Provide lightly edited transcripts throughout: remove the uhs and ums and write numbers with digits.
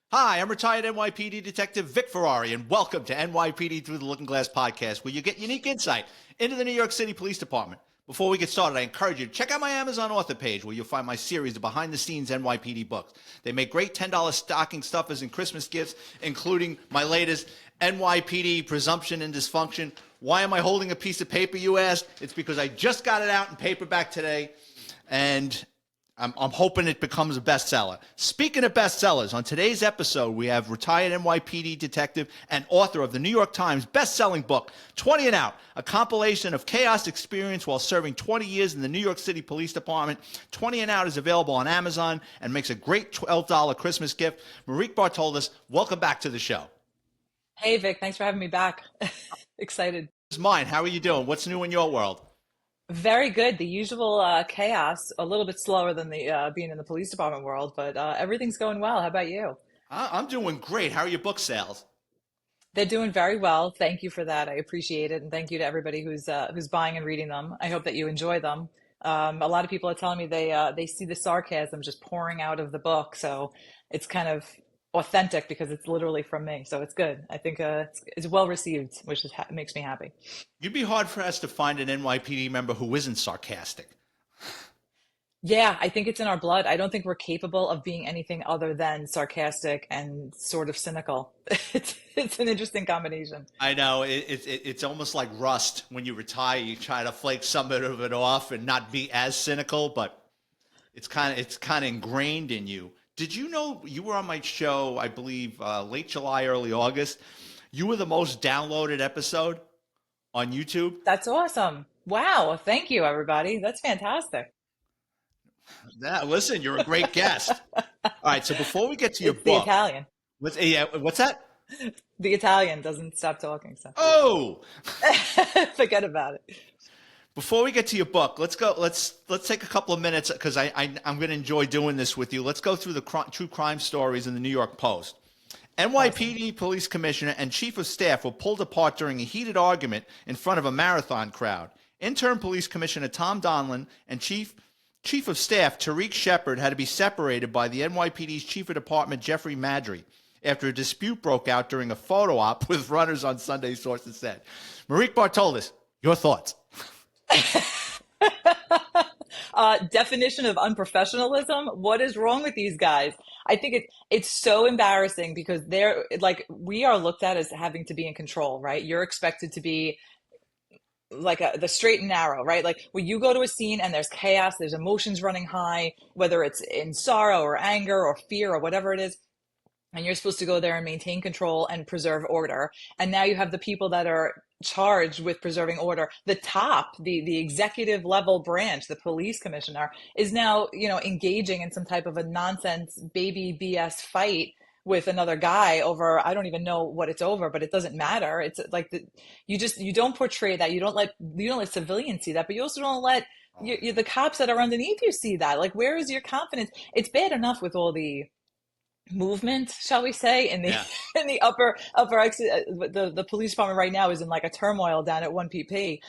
Hi, I'm retired NYPD Detective Vic Ferrari, and welcome to NYPD Through the Looking Glass podcast, where you get unique insight into the New York City Police Department. Before we get started, I encourage you to check out my Amazon author page, where you'll find my series of behind-the-scenes NYPD books. They make great $10 stocking stuffers and Christmas gifts, including my latest NYPD Presumption and Dysfunction. Why am I holding a piece of paper, you ask? It's because I just got it out in paperback today, and I'm hoping it becomes a bestseller. Speaking of bestsellers, on today's episode, we have retired NYPD detective and author of the New York Times best-selling book, 20 and Out, a compilation of chaos experience while serving 20 years in the New York City Police Department. 20 and Out is available on Amazon and makes a great $12 Christmas gift. Marique Bartoldus, welcome back to the show. Hey Vic, thanks for having me back. Excited. This is mine. How are you doing? What's new in your world? Very good. The usual chaos, a little bit slower than the being in the police department world, but everything's going well. How about you? I'm doing great. How are your book sales? They're doing very well. Thank you for that. I appreciate it, and thank you to everybody who's buying and reading them. I hope that you enjoy them. A lot of people are telling me they see the sarcasm just pouring out of the book, so it's kind of authentic because it's literally from me. So it's good. I think it's well received, which makes me happy. You'd be hard for us to find an NYPD member who isn't sarcastic. Yeah, I think it's in our blood. I don't think we're capable of being anything other than sarcastic and sort of cynical. It's an interesting combination. I know it's almost like rust. When you retire, you try to flake some of it off and not be as cynical, but it's kind of ingrained in you. Did you know you were on my show? I believe late July, early August. You were the most downloaded episode on YouTube. That's awesome. Wow. Thank you, everybody. That's fantastic. Yeah, listen, you're a great guest. All right, so before we get to your It's the book, Italian. what's that? The Italian doesn't stop talking, so Oh, forget about it. before we get to your book, let's go. Let's take a couple of minutes because I'm going to enjoy doing this with you. Let's go through the true crime stories in the New York Post. Awesome. NYPD police commissioner and chief of staff were pulled apart during a heated argument in front of a marathon crowd. Interim police commissioner Tom Donlin and chief of staff Tariq Shepard had to be separated by the NYPD's chief of department Jeffrey Madry after a dispute broke out during a photo op with runners on Sunday, sources said. Marique Bartoldus, your thoughts? Definition of unprofessionalism. What is wrong with these guys? I think it's so embarrassing because they're like we are looked at as having to be in control, right? You're expected to be like the straight and narrow, right? Like when you go to a scene and there's chaos, there's emotions running high, whether it's in sorrow or anger or fear or whatever it is, and you're supposed to go there and maintain control and preserve order. And now you have the people that are charged with preserving order. The top, the executive level branch, the police commissioner, is now, engaging in some type of a nonsense baby BS fight with another guy over, I don't even know what it's over, but it doesn't matter. It's like you don't portray that. You don't let civilians see that, but you also don't let the cops that are underneath you see that. Like, where is your confidence? It's bad enough with all the movement, shall we say, in the Yeah. in the upper exit. The police department right now is in like a turmoil down at 1PP.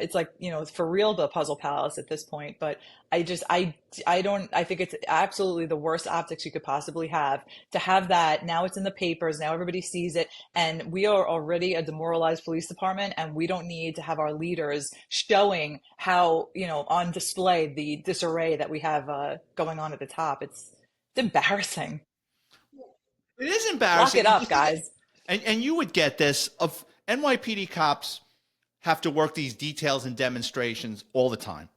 It's like, it's for real the puzzle palace at this point. But I think it's absolutely the worst optics you could possibly have to have that. Now it's in the papers, now everybody sees it, and we are already a demoralized police department, and we don't need to have our leaders showing how, on display the disarray that we have going on at the top. It's embarrassing. It is Lock it embarrassing. up, guys. And you would get this of NYPD cops have to work these details and demonstrations all the time.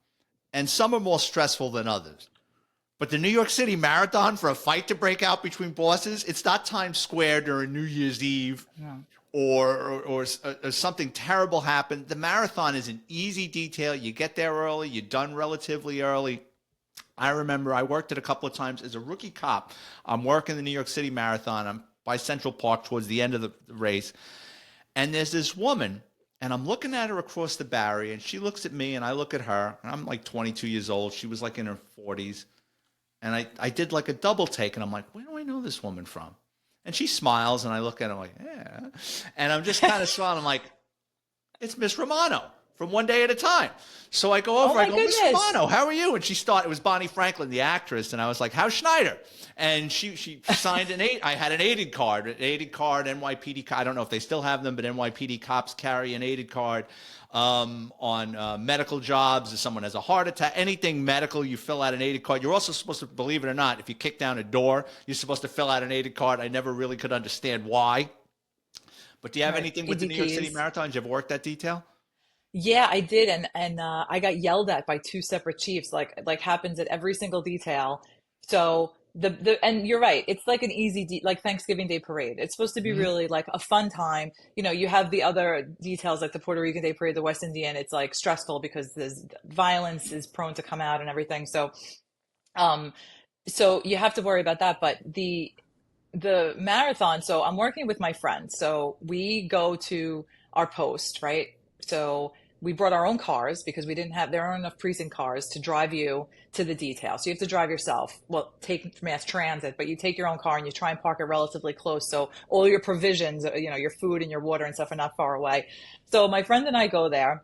And some are more stressful than others. But the New York City Marathon for a fight to break out between bosses, it's not Times Square during New Year's Eve Yeah. or something terrible happened. The marathon is an easy detail. You get there early, you're done relatively early. I remember I worked it a couple of times as a rookie cop. I'm working the New York City Marathon. I'm by Central Park towards the end of the race. And there's this woman, and I'm looking at her across the barrier, and she looks at me, and I look at her. And I'm like 22 years old. She was like in her 40s. And I did like a double take, and I'm like, where do I know this woman from? And she smiles, and I look at her like, yeah. And I'm just kind of smiling. I'm like, it's Miss Romano from one day at a time. So I go Oh over, I my go, Miss goodness. Romano, how are you? And it was Bonnie Franklin, the actress. And I was like, how's Schneider? And she signed I had an aided card, NYPD, I don't know if they still have them, but NYPD cops carry an aided card on medical jobs. If someone has a heart attack, anything medical, you fill out an aided card. You're also supposed to, believe it or not, if you kick down a door, you're supposed to fill out an aided card. I never really could understand why. But do you have Right. anything with the New York City EDPs. Marathon? Did you ever work that detail? Yeah, I did, and I got yelled at by two separate chiefs, like happens at every single detail. So the and you're right, it's like an easy like Thanksgiving Day parade. It's supposed to be Mm-hmm. really like a fun time. You know, you have the other details like the Puerto Rican Day parade, the West Indian. It's like stressful because there's violence is prone to come out and everything. Um, so you have to worry about that. But the marathon, so I'm working with my friends. So we go to our post, right? So we brought our own cars because there aren't enough precinct cars to drive you to the detail. So you have to drive yourself. Well, take mass transit, but you take your own car and you try and park it relatively close. So all your provisions, your food and your water and stuff are not far away. So my friend and I go there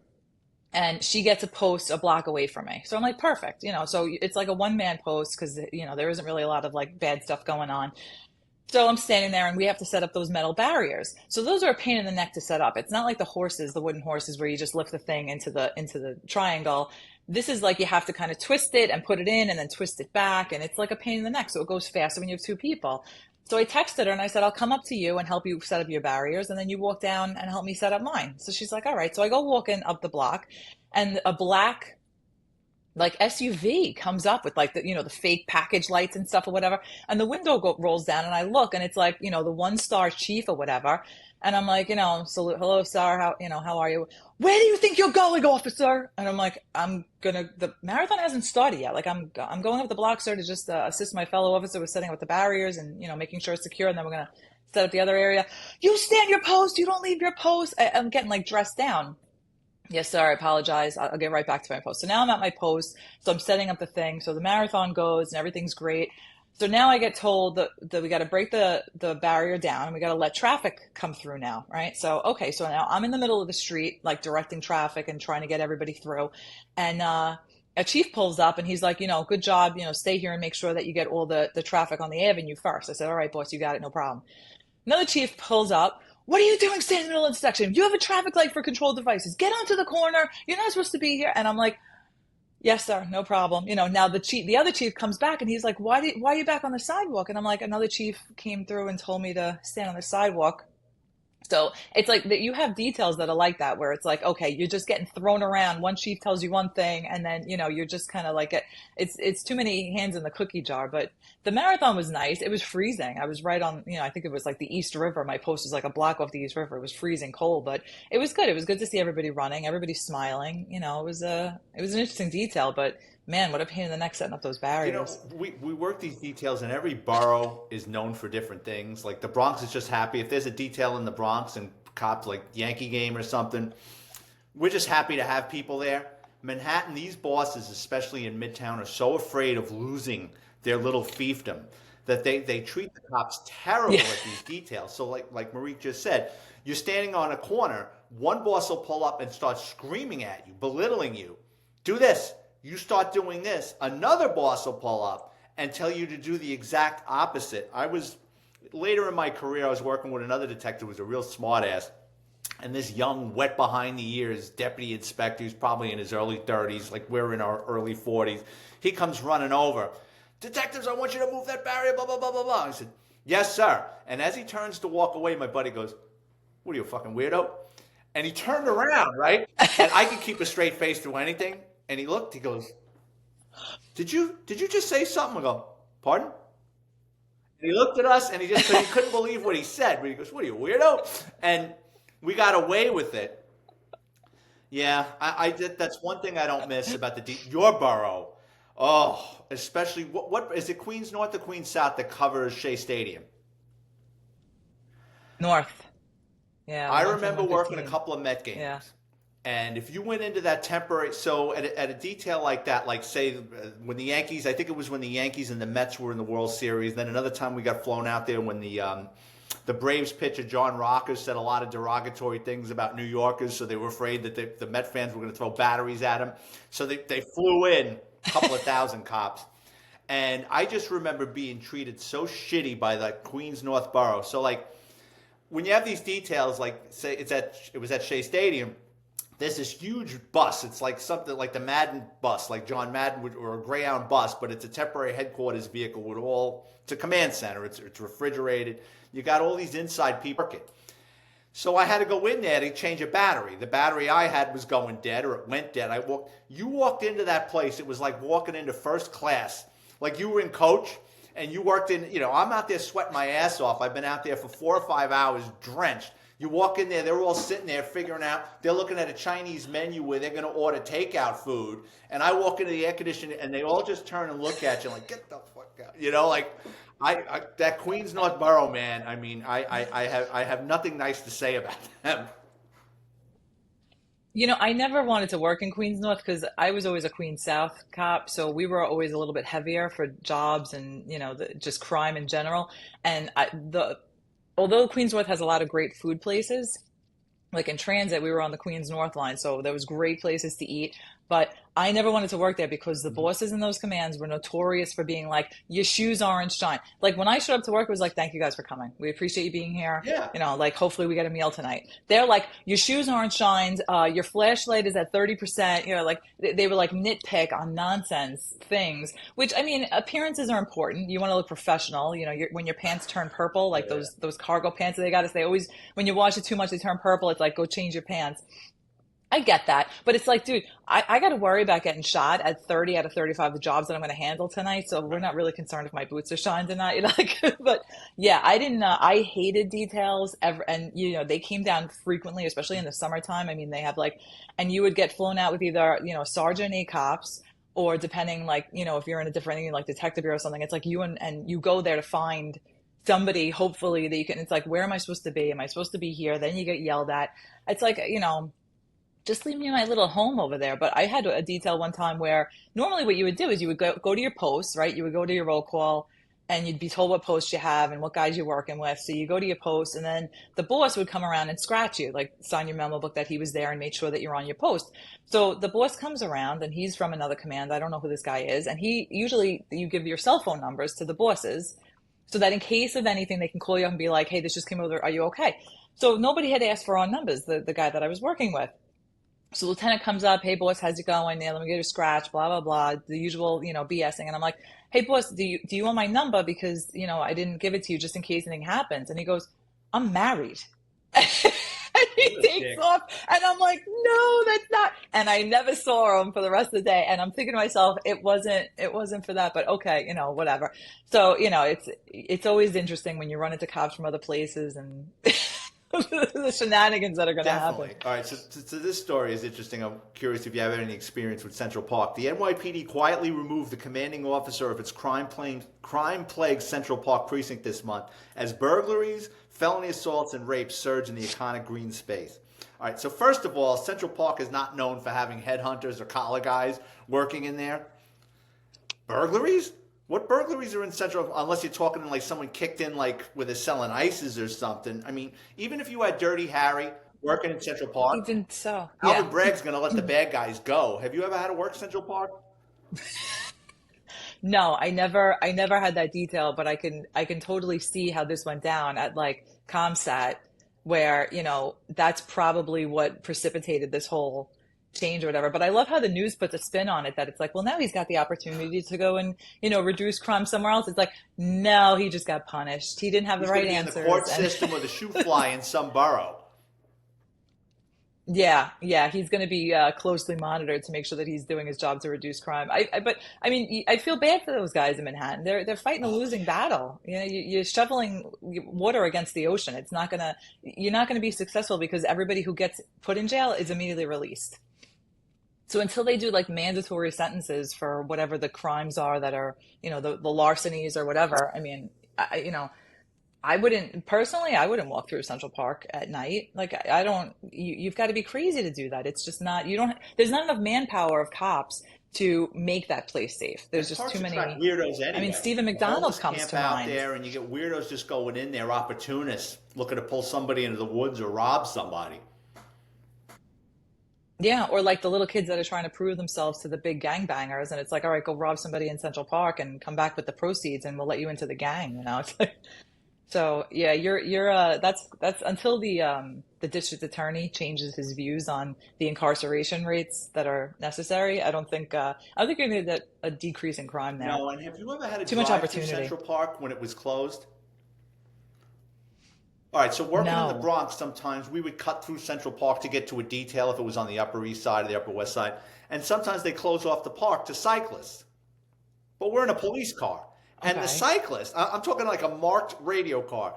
and she gets a post a block away from me. So I'm like, perfect. So it's like a one man post because, there isn't really a lot of like bad stuff going on. So I'm standing there and we have to set up those metal barriers. So those are a pain in the neck to set up. It's not like the wooden horses where you just lift the thing into the triangle. This is like you have to kind of twist it and put it in and then twist it back. And it's like a pain in the neck. So it goes faster when you have two people. So I texted her and I said, I'll come up to you and help you set up your barriers. And then you walk down and help me set up mine. So she's like, all right. So I go walking up the block and a black like SUV comes up with like the fake package lights and stuff or whatever, and the window rolls down, and I look, and it's like the one-star chief or whatever, and I'm like, salute, hello, sir, how are you? Where do you think you're going, officer? And I'm like, the marathon hasn't started yet. Like I'm going up the block, sir, to just assist my fellow officer with setting up the barriers and making sure it's secure, and then we're gonna set up the other area. You stand your post. You don't leave your post. I'm getting like dressed down. Yes, sir. I apologize. I'll get right back to my post. So now I'm at my post. So I'm setting up the thing. So the marathon goes and everything's great. So now I get told that we got to break the barrier down and we got to let traffic come through now, right? So, okay. So now I'm in the middle of the street, like directing traffic and trying to get everybody through. And, a chief pulls up and he's like, good job, stay here and make sure that you get all the traffic on the avenue first. I said, all right, boss, you got it. No problem. Another chief pulls up. What are you doing standing in the middle of the intersection? You have a traffic light for controlled devices. Get onto the corner. You're not supposed to be here. And I'm like, yes, sir, no problem. Now the other chief comes back and he's like, why are you back on the sidewalk? And I'm like, another chief came through and told me to stand on the sidewalk. So it's like that you have details that are like that, where it's like, okay, you're just getting thrown around. One chief tells you one thing, and then you're just kind of like it's too many hands in the cookie jar. But the marathon was nice. It was freezing. I was right on, I think it was like the East River. My post was like a block off the East River. It was freezing cold, but it was good. It was good to see everybody running, everybody smiling. It was an interesting detail, but man, what a pain in the neck setting up those barriers. We work these details, and every borough is known for different things. Like the Bronx is just happy if there's a detail in the Bronx and cops like Yankee game or something. We're just happy to have people there. Manhattan, these bosses, especially in Midtown, are so afraid of losing their little fiefdom that they treat the cops terrible Yeah. at these details. So like Marique just said, you're standing on a corner, one boss will pull up and start screaming at you, belittling you. Do this. You start doing this. Another boss will pull up and tell you to do the exact opposite. Later in my career, I was working with another detective who was a real smartass. And this young, wet behind the ears deputy inspector, who's probably in his early 30s, like we're in our early 40s, he comes running over. Detectives, I want you to move that barrier, blah, blah, blah, blah, blah. I said, yes, sir. And as he turns to walk away, my buddy goes, what are you, a fucking weirdo? And he turned around, right? And I could keep a straight face through anything. And he looked, he goes, did you just say something? I go, pardon? And he looked at us and he couldn't believe what he said. But he goes, what are you, weirdo? And we got away with it. Yeah, I did. That's one thing I don't miss about your borough. Oh, especially what is it? Queens North or Queens South that covers Shea Stadium? North. Yeah, I the one from remember working a 115. couple of Met games. Yeah. And if you went into that temporary, so at a detail like that, like say when the Yankees, I think it was when the Yankees and the Mets were in the World Series. Then another time we got flown out there when the The Braves pitcher John Rocker said a lot of derogatory things about New Yorkers, so they were afraid that the Met fans were going to throw batteries at him. So they flew in a couple of thousand cops. And I just remember being treated so shitty by the Queens North Borough. So like when you have these details, like say it was at Shea Stadium, there's this huge bus. It's like something like the Madden bus, like John Madden would, or a Greyhound bus, but it's a temporary headquarters vehicle with it's a command center. It's refrigerated. You got all these inside people working. So I had to go in there to change a battery. The battery I had was going dead, or it went dead. You walked into that place. It was like walking into first class. Like you were in coach and you worked in, I'm out there sweating my ass off. I've been out there for 4 or 5 hours drenched. You walk in there, they're all sitting there figuring out, they're looking at a Chinese menu where they're going to order takeout food. And I walk into the air conditioning and they all just turn and look at you like, get the fuck out. That Queens North Borough, man, I mean, I have nothing nice to say about them. I never wanted to work in Queens North because I was always a Queens South cop. So we were always a little bit heavier for jobs and, just crime in general. And although Queens North has a lot of great food places, like in transit, we were on the Queens North line. So there was great places to eat. But I never wanted to work there because the bosses in those commands were notorious for being like, your shoes aren't shine. Like when I showed up to work, it was like, thank you guys for coming. We appreciate you being here. Yeah. Like hopefully we get a meal tonight. They're like, your shoes aren't shined. Your flashlight is at 30%. Like they were like nitpick on nonsense things, which I mean, appearances are important. You want to look professional. When your pants turn purple, like those cargo pants that they got us, they always, when you wash it too much, they turn purple. It's like, go change your pants. I get that. But it's like, dude, I got to worry about getting shot at 30 out of 35 of the jobs that I'm going to handle tonight. So we're not really concerned if my boots are shined or not. But yeah, I didn't, I hated details ever. And, they came down frequently, especially in the summertime. I mean, they have and you would get flown out with either, Sergeant A cops or depending if you're in a different, like detective bureau or something, it's like you and you go there to find somebody, hopefully that you can, it's like, where am I supposed to be? Am I supposed to be here? Then you get yelled at. It's like, just leave me in my little home over there. But I had a detail one time where normally what you would do is you would go to your posts, right? You would go to your roll call and you'd be told what posts you have and what guys you're working with. So you go to your post and then the boss would come around and scratch you, like sign your memo book that he was there and made sure that you're on your post. So the boss comes around and he's from another command. I don't know who this guy is. And you give your cell phone numbers to the bosses so that in case of anything, they can call you up and be like, hey, this just came over. Are you okay? So nobody had asked for our numbers, the guy that I was working with. So lieutenant comes up, hey boss, how's it going? Yeah, let me get a scratch, blah, blah, blah, the usual, BSing. And I'm like, hey boss, do you want my number? Because, I didn't give it to you just in case anything happens. And he goes, I'm married. And he takes off and I'm like, no, that's not. And I never saw him for the rest of the day. And I'm thinking to myself, it wasn't for that, but okay, whatever. So, it's always interesting when you run into cops from other places and the shenanigans that are going to happen. All right, so this story is interesting. I'm curious if you have any experience with Central Park. The NYPD quietly removed the commanding officer of its crime-plagued Central Park precinct this month as burglaries, felony assaults, and rapes surge in the iconic green space. All right, so first of all, Central Park is not known for having headhunters or collar guys working in there. Burglaries? What burglaries are in Central, unless you're talking like someone kicked in like where they're selling ices or something. I mean, even if you had Dirty Harry working in Central Park, even so, Alvin Bragg's going to let the bad guys go. Have you ever had to work Central Park? No, I never had that detail, but I can totally see how this went down at like ComSat, where, that's probably what precipitated this whole change or whatever. But I love how the news puts a spin on it that it's like, well, now he's got the opportunity to go and, reduce crime somewhere else. It's like, no, he just got punished. He didn't have the right answers. In the court system with a shoe fly in some borough. Yeah, he's going to be closely monitored to make sure that he's doing his job to reduce crime. But I mean, I feel bad for those guys in Manhattan. They're fighting a losing battle. You're shoveling water against the ocean. You're not going to be successful because everybody who gets put in jail is immediately released. So until they do like mandatory sentences for whatever the crimes are that are, the larcenies or whatever, I mean, I wouldn't walk through Central Park at night. Like you've got to be crazy to do that. It's just not, there's not enough manpower of cops to make that place safe. And There's just parks too attract many. weirdos I mean, anyway. Stephen The homeless McDonald comes camp to out mind. there, and you get weirdos just going in there, opportunists looking to pull somebody into the woods or rob somebody. Yeah, or like the little kids that are trying to prove themselves to the big gangbangers, and it's like, all right, go rob somebody in Central Park and come back with the proceeds, and we'll let you into the gang. It's like, so yeah, you're that's until the district attorney changes his views on the incarceration rates that are necessary. I don't think you're gonna get a decrease in crime there. No, and have you ever had to Too much drive through opportunity. Central Park when it was closed? All right, so working in the No. Bronx, sometimes we would cut through Central Park to get to a detail if it was on the Upper East Side or the Upper West Side. And sometimes they close off the park to cyclists. But we're in a police car. And the Okay. cyclist, I'm talking like a marked radio car,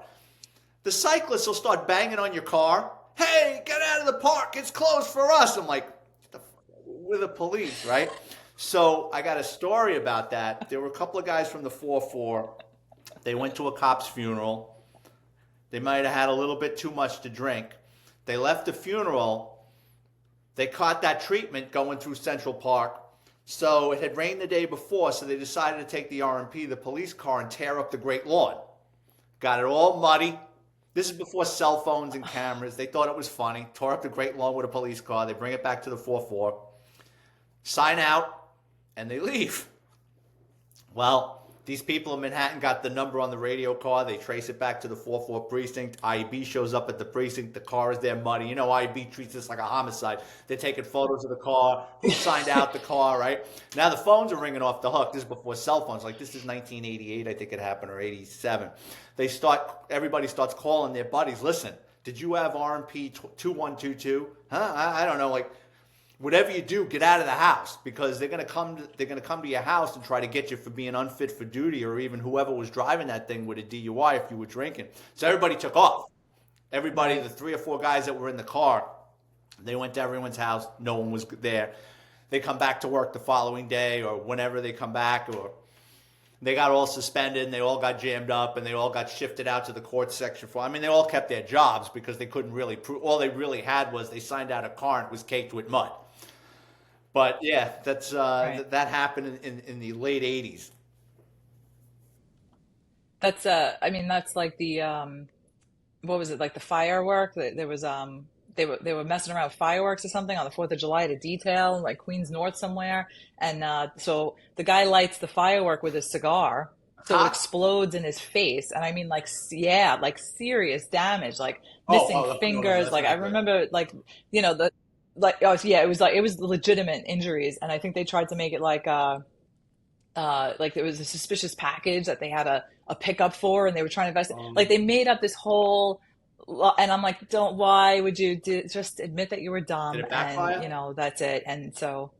the cyclist will start banging on your car. Hey, get out of the park. It's closed for us. I'm like, we're the police, right? So I got a story about that. There were a couple of guys from the 4-4. They went to a cop's funeral. They might have had a little bit too much to drink. They left the funeral. They caught that treatment going through Central Park. So it had rained the day before, so they decided to take the RMP, the police car, and tear up the Great Lawn. Got it all muddy. This is before cell phones and cameras. They thought it was funny. Tore up the Great Lawn with a police car. They bring it back to the 4-4, sign out, and they leave. Well, these people in Manhattan got the number on the radio car. They trace it back to the 4-4 precinct. IEB shows up at the precinct. The car is there muddy. You know, IEB treats this like a homicide. They're taking photos of the car. Who signed out the car, right? Now the phones are ringing off the hook. This is before cell phones. Like, this is 1988, I think it happened, or 87. Everybody starts calling their buddies. Listen, did you have RMP 2122? Huh? I don't know. Like, whatever you do, get out of the house, because they're gonna come to your house and try to get you for being unfit for duty, or even whoever was driving that thing with a DUI if you were drinking. So everybody took off. Everybody, Right. the 3 or 4 guys that were in the car, they went to everyone's house. No one was there. They come back to work the following day, or whenever they come back, or they got all suspended and they all got jammed up and they all got shifted out to the court section for. I mean, they all kept their jobs because they couldn't really prove. All they really had was they signed out a car and it was caked with mud. But yeah, Right. that happened in the late '80s. I mean, that's like the what was it, like the firework? There was they were messing around with fireworks or something on the 4th of July at a detail, like Queens North somewhere. And so the guy lights the firework with a cigar, so it Hot? explodes in his face. And I mean, like, yeah, like serious damage, like Oh, missing oh no, fingers. that's Like I not good. remember, like, the like, oh yeah, it was legitimate injuries. And I think they tried to make it like there was a suspicious package that they had a pickup for, and they were trying to invest it. Like they made up this whole, and I'm like, don't, why would you just admit that you were Did dumb, it and backfire? that's it. And so,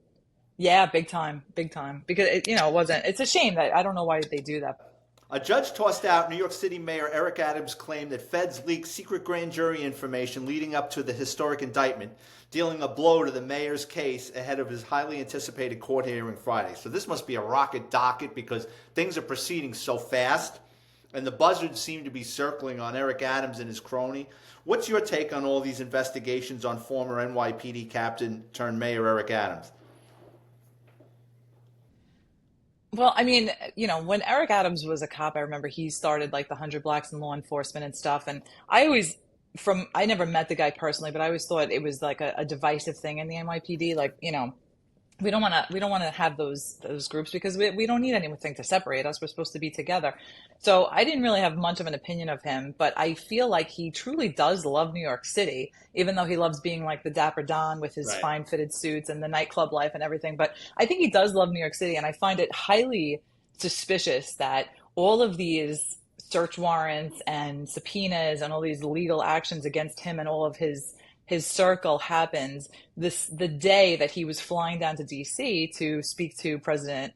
yeah, big time, because it wasn't, it's a shame that, I don't know why they do that. A judge tossed out New York City Mayor Eric Adams' claim that feds leaked secret grand jury information leading up to the historic indictment, dealing a blow to the mayor's case ahead of his highly anticipated court hearing Friday. So this must be a rocket docket, because things are proceeding so fast, and the buzzards seem to be circling on Eric Adams and his crony. What's your take on all these investigations on former NYPD captain turned Mayor Eric Adams? Well, I mean, when Eric Adams was a cop, I remember he started like the 100 Blacks in Law Enforcement and stuff. And I never met the guy personally, but I always thought it was like a divisive thing in the NYPD. Like, we don't want to have those groups, because we don't need anything to separate us. We're supposed to be together. So I didn't really have much of an opinion of him, but I feel like he truly does love New York City, even though he loves being like the Dapper Don with his Right. fine fitted suits and the nightclub life and everything. But I think he does love New York City, and I find it highly suspicious that all of these search warrants and subpoenas and all these legal actions against him and all of his circle happens the day that he was flying down to DC to speak to President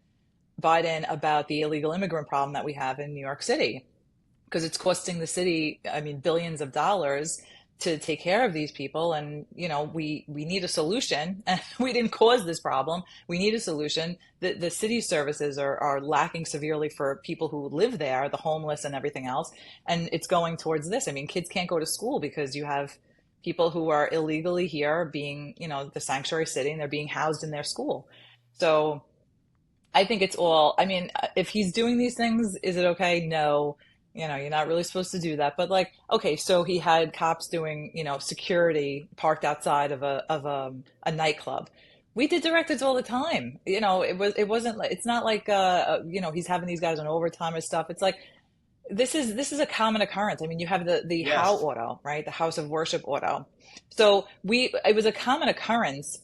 Biden about the illegal immigrant problem that we have in New York City, because it's costing the city, I mean, billions of dollars to take care of these people. And we need a solution. And we didn't cause this problem. We need a solution. The city services are lacking severely for people who live there, the homeless and everything else. And it's going towards this. I mean, kids can't go to school because you have people who are illegally here being, the sanctuary city, and they're being housed in their school. So I think it's all, I mean, if he's doing these things, is it okay? No. You know, you're not really supposed to do that. But like, okay, so he had cops doing, security parked outside of a nightclub. We did directives all the time. It wasn't like, it's not like he's having these guys on overtime or stuff. It's like this is a common occurrence. I mean, you have the How Yes. auto, right? The House of Worship auto. So it was a common occurrence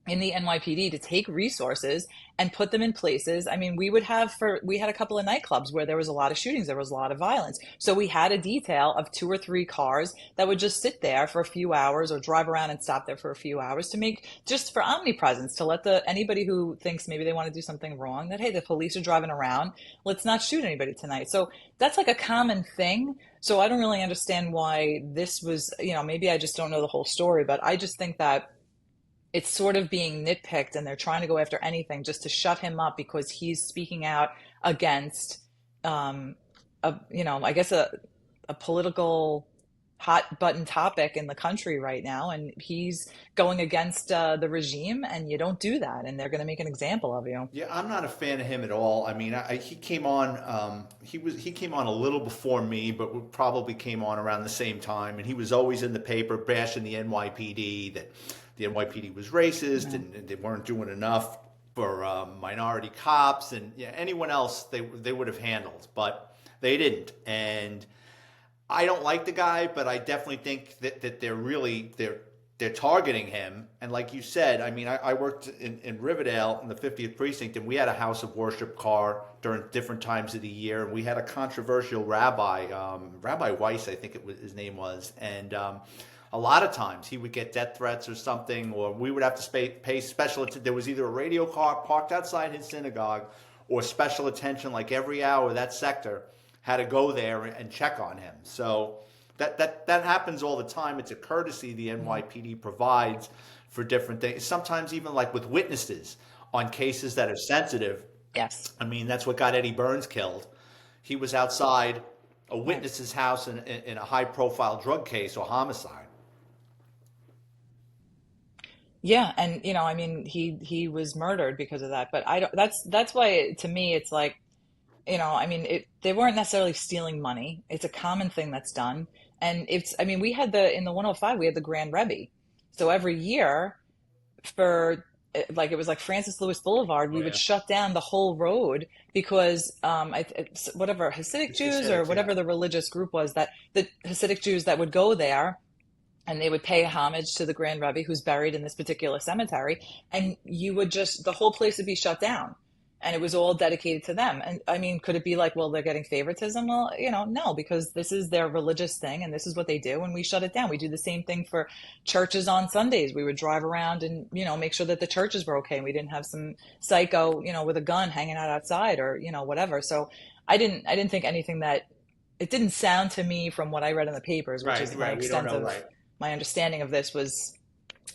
in the NYPD to take resources and put them in places. I mean, we had a couple of nightclubs where there was a lot of shootings, there was a lot of violence. So we had a detail of two or three cars that would just sit there for a few hours or drive around and stop there for a few hours to make just for omnipresence, to let the anybody who thinks maybe they want to do something wrong, that hey, the police are driving around, let's not shoot anybody tonight. So that's like a common thing. So I don't really understand why this was, maybe I just don't know the whole story, but I just think that it's sort of being nitpicked and they're trying to go after anything just to shut him up because he's speaking out against um I guess a political hot button topic in the country right now, and he's going against the regime, and you don't do that and they're going to make an example of you. Yeah, I'm not a fan of him at all. I mean, he came on. He came on a little before me, but we probably came on around the same time. And he was always in the paper bashing the NYPD, that the NYPD was racist Yeah. and they weren't doing enough for minority cops, and yeah, anyone else they would have handled, but they didn't. And I don't like the guy, but I definitely think that they're targeting him. And like you said, I mean, I worked in Riverdale in the 50th precinct, and we had a house of worship car during different times of the year. And we had a controversial rabbi, Rabbi Weiss, I think his name was, and a lot of times he would get death threats or something, or we would have to pay special attention. There was either a radio car parked outside his synagogue, or special attention like every hour that sector had to go there and check on him. So that happens all the time. It's a courtesy the NYPD provides for different things. Sometimes even like with witnesses on cases that are sensitive. Yes. I mean, that's what got Eddie Burns killed. He was outside a Right. witness's house in a high profile drug case or homicide. Yeah, and I mean, he was murdered because of that. But I don't. That's why to me it's like, I mean, they weren't necessarily stealing money. It's a common thing that's done. And I mean, we had in the 105, we had the Grand Rebbe. So every year for, like, it was like Francis Lewis Boulevard, Oh we would yeah, shut down the whole road because, whatever Hasidic it's Jews or Hasidics. Yeah. whatever the religious group was, that the Hasidic Jews that would go there and they would pay homage to the Grand Rebbe who's buried in this particular cemetery, and you would just the whole place would be shut down, and it was all dedicated to them. And I mean, could it be like, well, they're getting favoritism? Well, no, because this is their religious thing and this is what they do, and we shut it down. We do the same thing for churches on Sundays. We would drive around and make sure that the churches were okay, and we didn't have some psycho with a gun hanging out outside or whatever. So I didn't think anything that it didn't sound to me from what I read in the papers, which Right, is my right. We don't extent know, of right? my understanding of this was,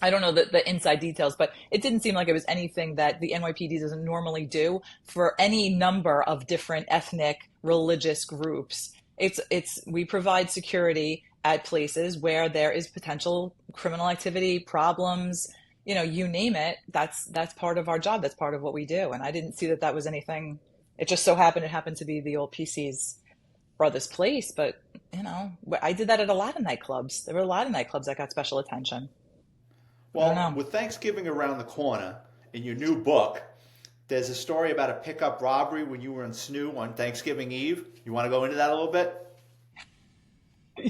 I don't know the inside details, but it didn't seem like it was anything that the NYPD doesn't normally do for any number of different ethnic religious groups. We provide security at places where there is potential criminal activity, problems, you name it. That's part of our job. That's part of what we do. And I didn't see that was anything. It happened to be the old PC's brother's place, but I did that at a lot of nightclubs. There were a lot of nightclubs that got special attention. I don't Well, know. with Thanksgiving around the corner, in your new book, there's a story about a pickup robbery when you were in SNU on Thanksgiving Eve. You want to go into that a little bit?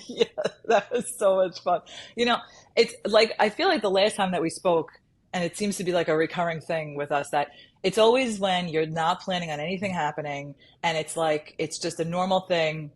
Yeah, that was so much fun. You know, it's like I feel like the last time that we spoke, and it seems to be like a recurring thing with us, that it's always when you're not planning on anything happening and it's like it's just a normal thing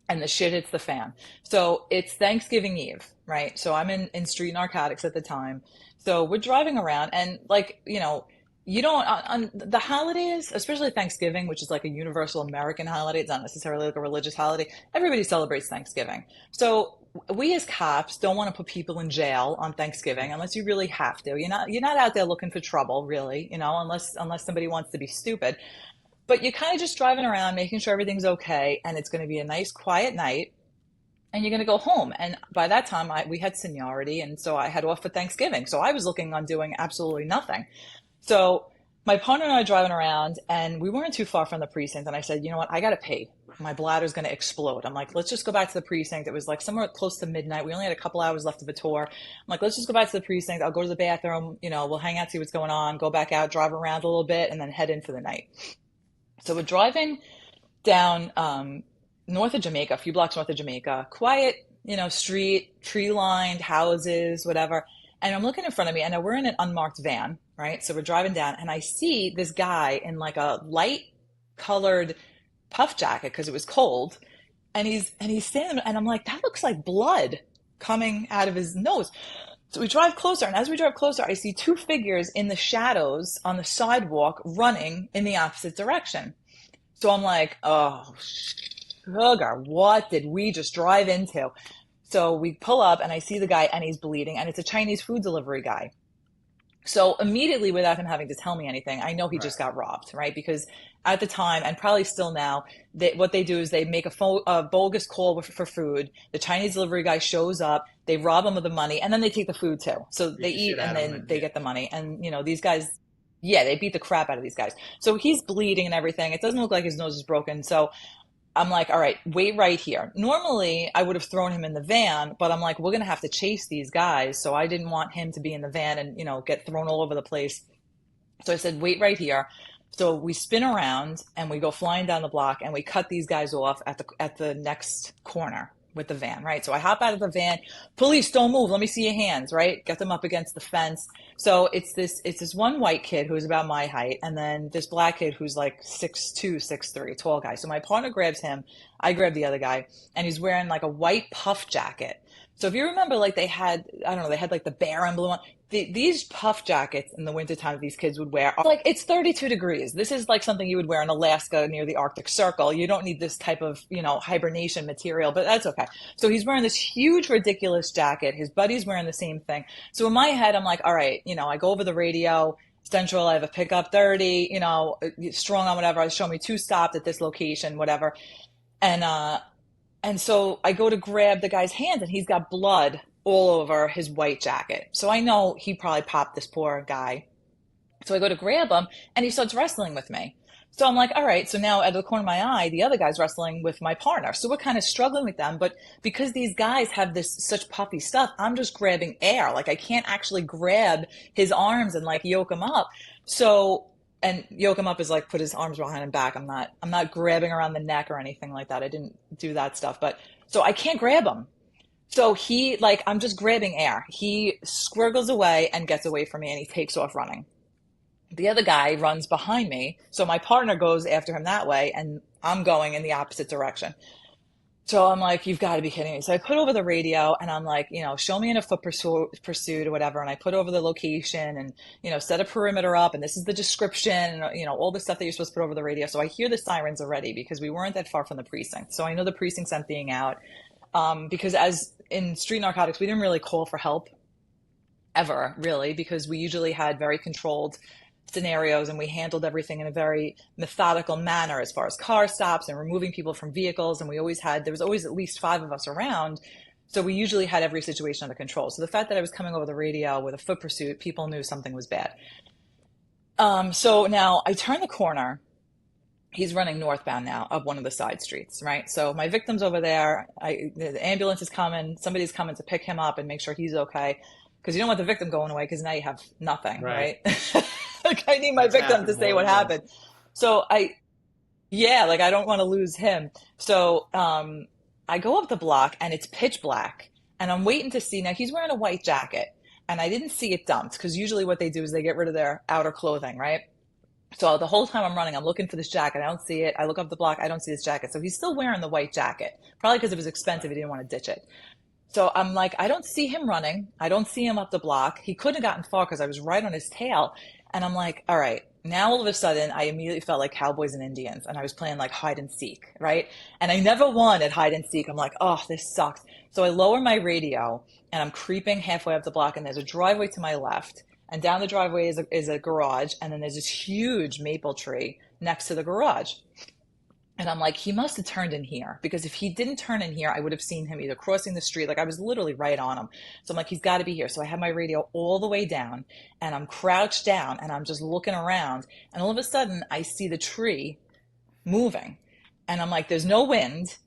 and the shit hits the fan. So it's Thanksgiving Eve, right? So I'm in street narcotics at the time. So we're driving around and like, you don't on the holidays, especially Thanksgiving, which is like a universal American holiday. It's not necessarily like a religious holiday. Everybody celebrates Thanksgiving. So we as cops don't want to put people in jail on Thanksgiving unless you really have to. You're not out there looking for trouble, really, unless somebody wants to be stupid. But you're kind of just driving around, making sure everything's okay, and it's going to be a nice, quiet night, and you're going to go home. And by that time, we had seniority, and so I had off for Thanksgiving. So I was looking on doing absolutely nothing. So my partner and I are driving around, and we weren't too far from the precinct. And I said, you know what? I got to pee. My bladder's going to explode. I'm like, let's just go back to the precinct. It was like somewhere close to midnight. We only had a couple hours left of the tour. I'm like, let's just go back to the precinct. I'll go to the bathroom. We'll hang out, see what's going on, go back out, drive around a little bit, and then head in for the night. So we're driving down north of Jamaica, a few blocks north of Jamaica, quiet, street, tree-lined houses, whatever. And I'm looking in front of me, and we're in an unmarked van, right? So we're driving down, and I see this guy in like a light-colored puff jacket because it was cold, and he's standing, and I'm like, that looks like blood coming out of his nose. So we drive closer, and as we drive closer, I see two figures in the shadows on the sidewalk running in the opposite direction. So I'm like, oh, sugar, what did we just drive into? So we pull up, and I see the guy, and he's bleeding, and it's a Chinese food delivery guy. So immediately, without him having to tell me anything, I know he just got robbed, right? Because at the time, and probably still now, what they do is they make a bogus call for food. The Chinese delivery guy shows up, they rob him of the money, and then they take the food too. So they eat, and then they get the money. And, these guys, they beat the crap out of these guys. So he's bleeding and everything. It doesn't look like his nose is broken. So I'm like, all right, wait right here. Normally, I would have thrown him in the van, but I'm like, we're going to have to chase these guys. So I didn't want him to be in the van and, get thrown all over the place. So I said, wait right here. So we spin around and we go flying down the block, and we cut these guys off at the next corner with the van, right? So I hop out of the van. Police, don't move. Let me see your hands, right? Get them up against the fence. So it's this one white kid who's about my height, and then this black kid who's like 6'2", 6'3", tall guy. So my partner grabs him, I grab the other guy, and he's wearing like a white puff jacket. So if you remember, like they had like the bear emblem on. These puff jackets in the wintertime these kids would wear, like, it's 32 degrees. This is like something you would wear in Alaska near the Arctic Circle. You don't need this type of, hibernation material, but that's okay. So he's wearing this huge, ridiculous jacket. His buddy's wearing the same thing. So in my head, I'm like, all right, I go over the radio, Central, I have a pickup 30, strong on whatever. Show me 2 stopped at this location, whatever. And so I go to grab the guy's hands, and he's got blood all over his white jacket. So I know he probably popped this poor guy. So I go to grab him, and he starts wrestling with me. So I'm like, all right. So now out of the corner of my eye, the other guy's wrestling with my partner. So we're kind of struggling with them. But because these guys have such puffy stuff, I'm just grabbing air. Like I can't actually grab his arms and like yoke him up. So, and yoke him up is like put his arms behind his back. I'm not grabbing around the neck or anything like that. I didn't do that stuff. But so I can't grab him. So I'm just grabbing air. He squirgles away and gets away from me, and he takes off running. The other guy runs behind me. So my partner goes after him that way, and I'm going in the opposite direction. So I'm like, you've got to be kidding me. So I put over the radio, and I'm like, show me in a foot pursuit or whatever. And I put over the location and, set a perimeter up, and this is the description and, all the stuff that you're supposed to put over the radio. So I hear the sirens already because we weren't that far from the precinct. So I know the precinct's emptying out. Because as in street narcotics, we didn't really call for help ever, really, because we usually had very controlled scenarios, and we handled everything in a very methodical manner as far as car stops and removing people from vehicles. And there was always at least 5 of us around. So we usually had every situation under control. So the fact that I was coming over the radio with a foot pursuit, people knew something was bad. So now I turn the corner. He's running northbound now up one of the side streets, right? So my victim's over there. The ambulance is coming. Somebody's coming to pick him up and make sure he's okay. Because you don't want the victim going away, because now you have nothing, right? Like I need my victim to say what happened. So I don't want to lose him. So I go up the block, and it's pitch black, and I'm waiting to see. Now he's wearing a white jacket, and I didn't see it dumped, because usually what they do is they get rid of their outer clothing, right? So the whole time I'm running, I'm looking for this jacket. I don't see it. I look up the block. I don't see this jacket. So he's still wearing the white jacket, probably because it was expensive. He didn't want to ditch it. So I'm like, I don't see him running. I don't see him up the block. He couldn't have gotten far because I was right on his tail. And I'm like, all right. Now all of a sudden, I immediately felt like cowboys and Indians, and I was playing like hide and seek, right? And I never won at hide and seek. I'm like, oh, this sucks. So I lower my radio, and I'm creeping halfway up the block, and there's a driveway to my left. And down the driveway is a garage, and then there's this huge maple tree next to the garage. And I'm like, he must have turned in here because if he didn't turn in here, I would have seen him either crossing the street. Like I was literally right on him. So I'm like, he's got to be here. So I have my radio all the way down and I'm crouched down and I'm just looking around. And all of a sudden, I see the tree moving. And I'm like, there's no wind.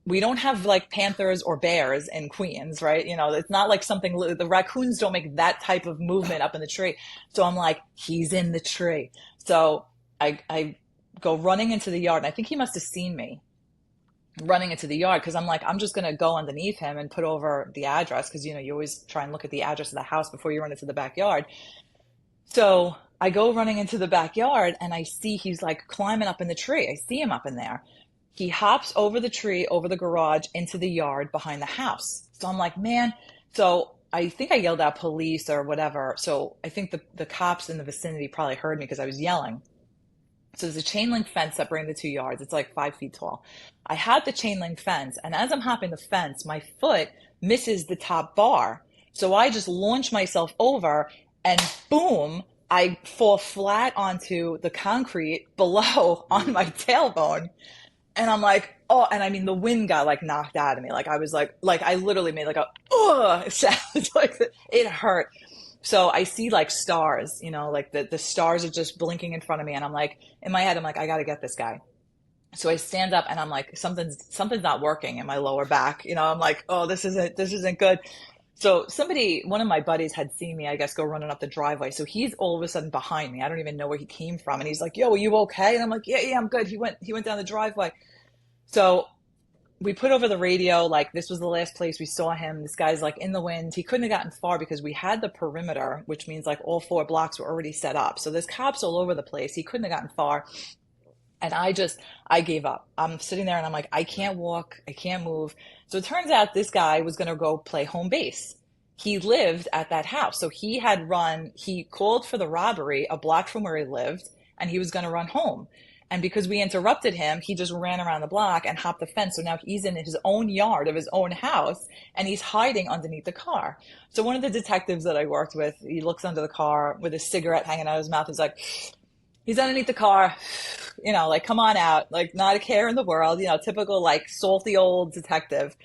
We don't have like panthers or bears in Queens, right? You know, it's not like something, the raccoons don't make that type of movement up in the tree. So I'm like, he's in the tree. So I go running into the yard. And I think he must have seen me running into the yard because I'm like, I'm just going to go underneath him and put over the address because, you know, you always try and look at the address of the house before you run into the backyard. So I go running into the backyard and I see he's like climbing up in the tree. I see him up in there. He hops over the tree, over the garage, into the yard behind the house. So I'm like, man. So I think I yelled out police or whatever. So I think the cops in the vicinity probably heard me because I was yelling. So there's a chain link fence separating the 2 yards. It's like 5 feet tall. I had the chain link fence, and as I'm hopping the fence, my foot misses the top bar. So I just launch myself over, and boom, I fall flat onto the concrete below on my tailbone. And I'm like, oh, and I mean, the wind got like knocked out of me. Like I was like I literally made like a, sound like it hurt. So I see like stars, you know, like the stars are just blinking in front of me. And I'm like, in my head, I'm like, I got to get this guy. So I stand up and I'm like, something's not working in my lower back. You know, I'm like, oh, this isn't good. So one of my buddies had seen me, I guess, go running up the driveway. So he's all of a sudden behind me. I don't even know where he came from. And he's like, yo, are you okay? And I'm like, yeah, I'm good. He went down the driveway. So we put over the radio, like this was the last place we saw him. This guy's like in the wind. He couldn't have gotten far because we had the perimeter, which means like all 4 blocks were already set up. So there's cops all over the place. He couldn't have gotten far. And I gave up. I'm sitting there and I'm like, I can't walk. I can't move. So it turns out this guy was going to go play home base. He lived at that house. So he called for the robbery a block from where he lived and he was going to run home. And because we interrupted him, he just ran around the block and hopped the fence. So now he's in his own yard of his own house and he's hiding underneath the car. So one of the detectives that I worked with, he looks under the car with a cigarette hanging out of his mouth. He's like, he's underneath the car, you know, like, come on out, like not a care in the world, you know, typical like salty old detective.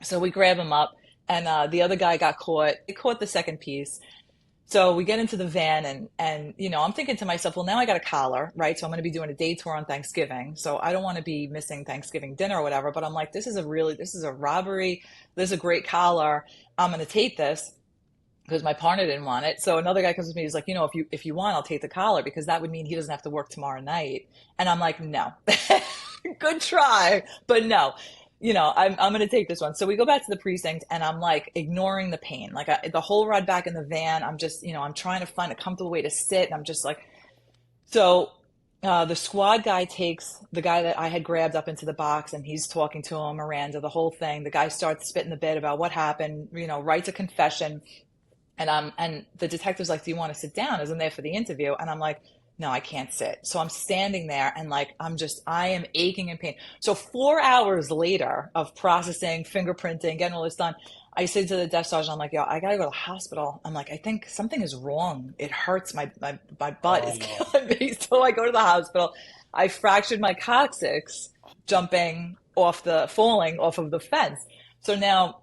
So we grab him up and the other guy got caught. He caught the second piece. So we get into the van and you know, I'm thinking to myself, well, now I got a collar, right? So I'm going to be doing a day tour on Thanksgiving. So I don't want to be missing Thanksgiving dinner or whatever, but I'm like, this is a robbery. This is a great collar. I'm going to take this because my partner didn't want it. So another guy comes with me. He's like, you know, if you want, I'll take the collar because that would mean he doesn't have to work tomorrow night. And I'm like, no, good try, but no. You know, I'm going to take this one. So we go back to the precinct and I'm like ignoring the pain. Like the whole ride back in the van, I'm just, you know, I'm trying to find a comfortable way to sit. And I'm just like, so the squad guy takes the guy that I had grabbed up into the box and he's talking to him, Miranda, the whole thing. The guy starts spitting the bit about what happened, you know, writes a confession. And the detective's like, do you want to sit down? Isn't there for the interview? And I'm like, no, I can't sit. So I'm standing there and like, I am aching in pain. So 4 hours later of processing, fingerprinting, getting all this done, I say to the desk sergeant, I'm like, yo, I gotta go to the hospital. I'm like, I think something is wrong. It hurts. My butt is killing me. So I go to the hospital. I fractured my coccyx falling off of the fence. So now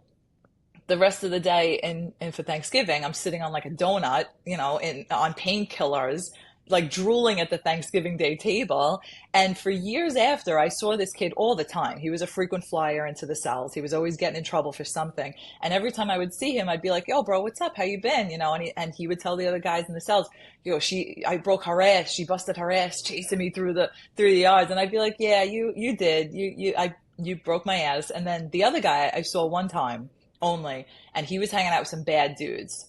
the rest of the day and for Thanksgiving, I'm sitting on like a donut, you know, on painkillers, like drooling at the Thanksgiving Day table. And for years after, I saw this kid all the time. He was a frequent flyer into the cells. He was always getting in trouble for something. And every time I would see him, I'd be like, yo, bro, what's up? How you been? You know, and he would tell the other guys in the cells, yo, I broke her ass. She busted her ass chasing me through the yards. And I'd be like, yeah, you did. You broke my ass. And then the other guy I saw one time only, and he was hanging out with some bad dudes.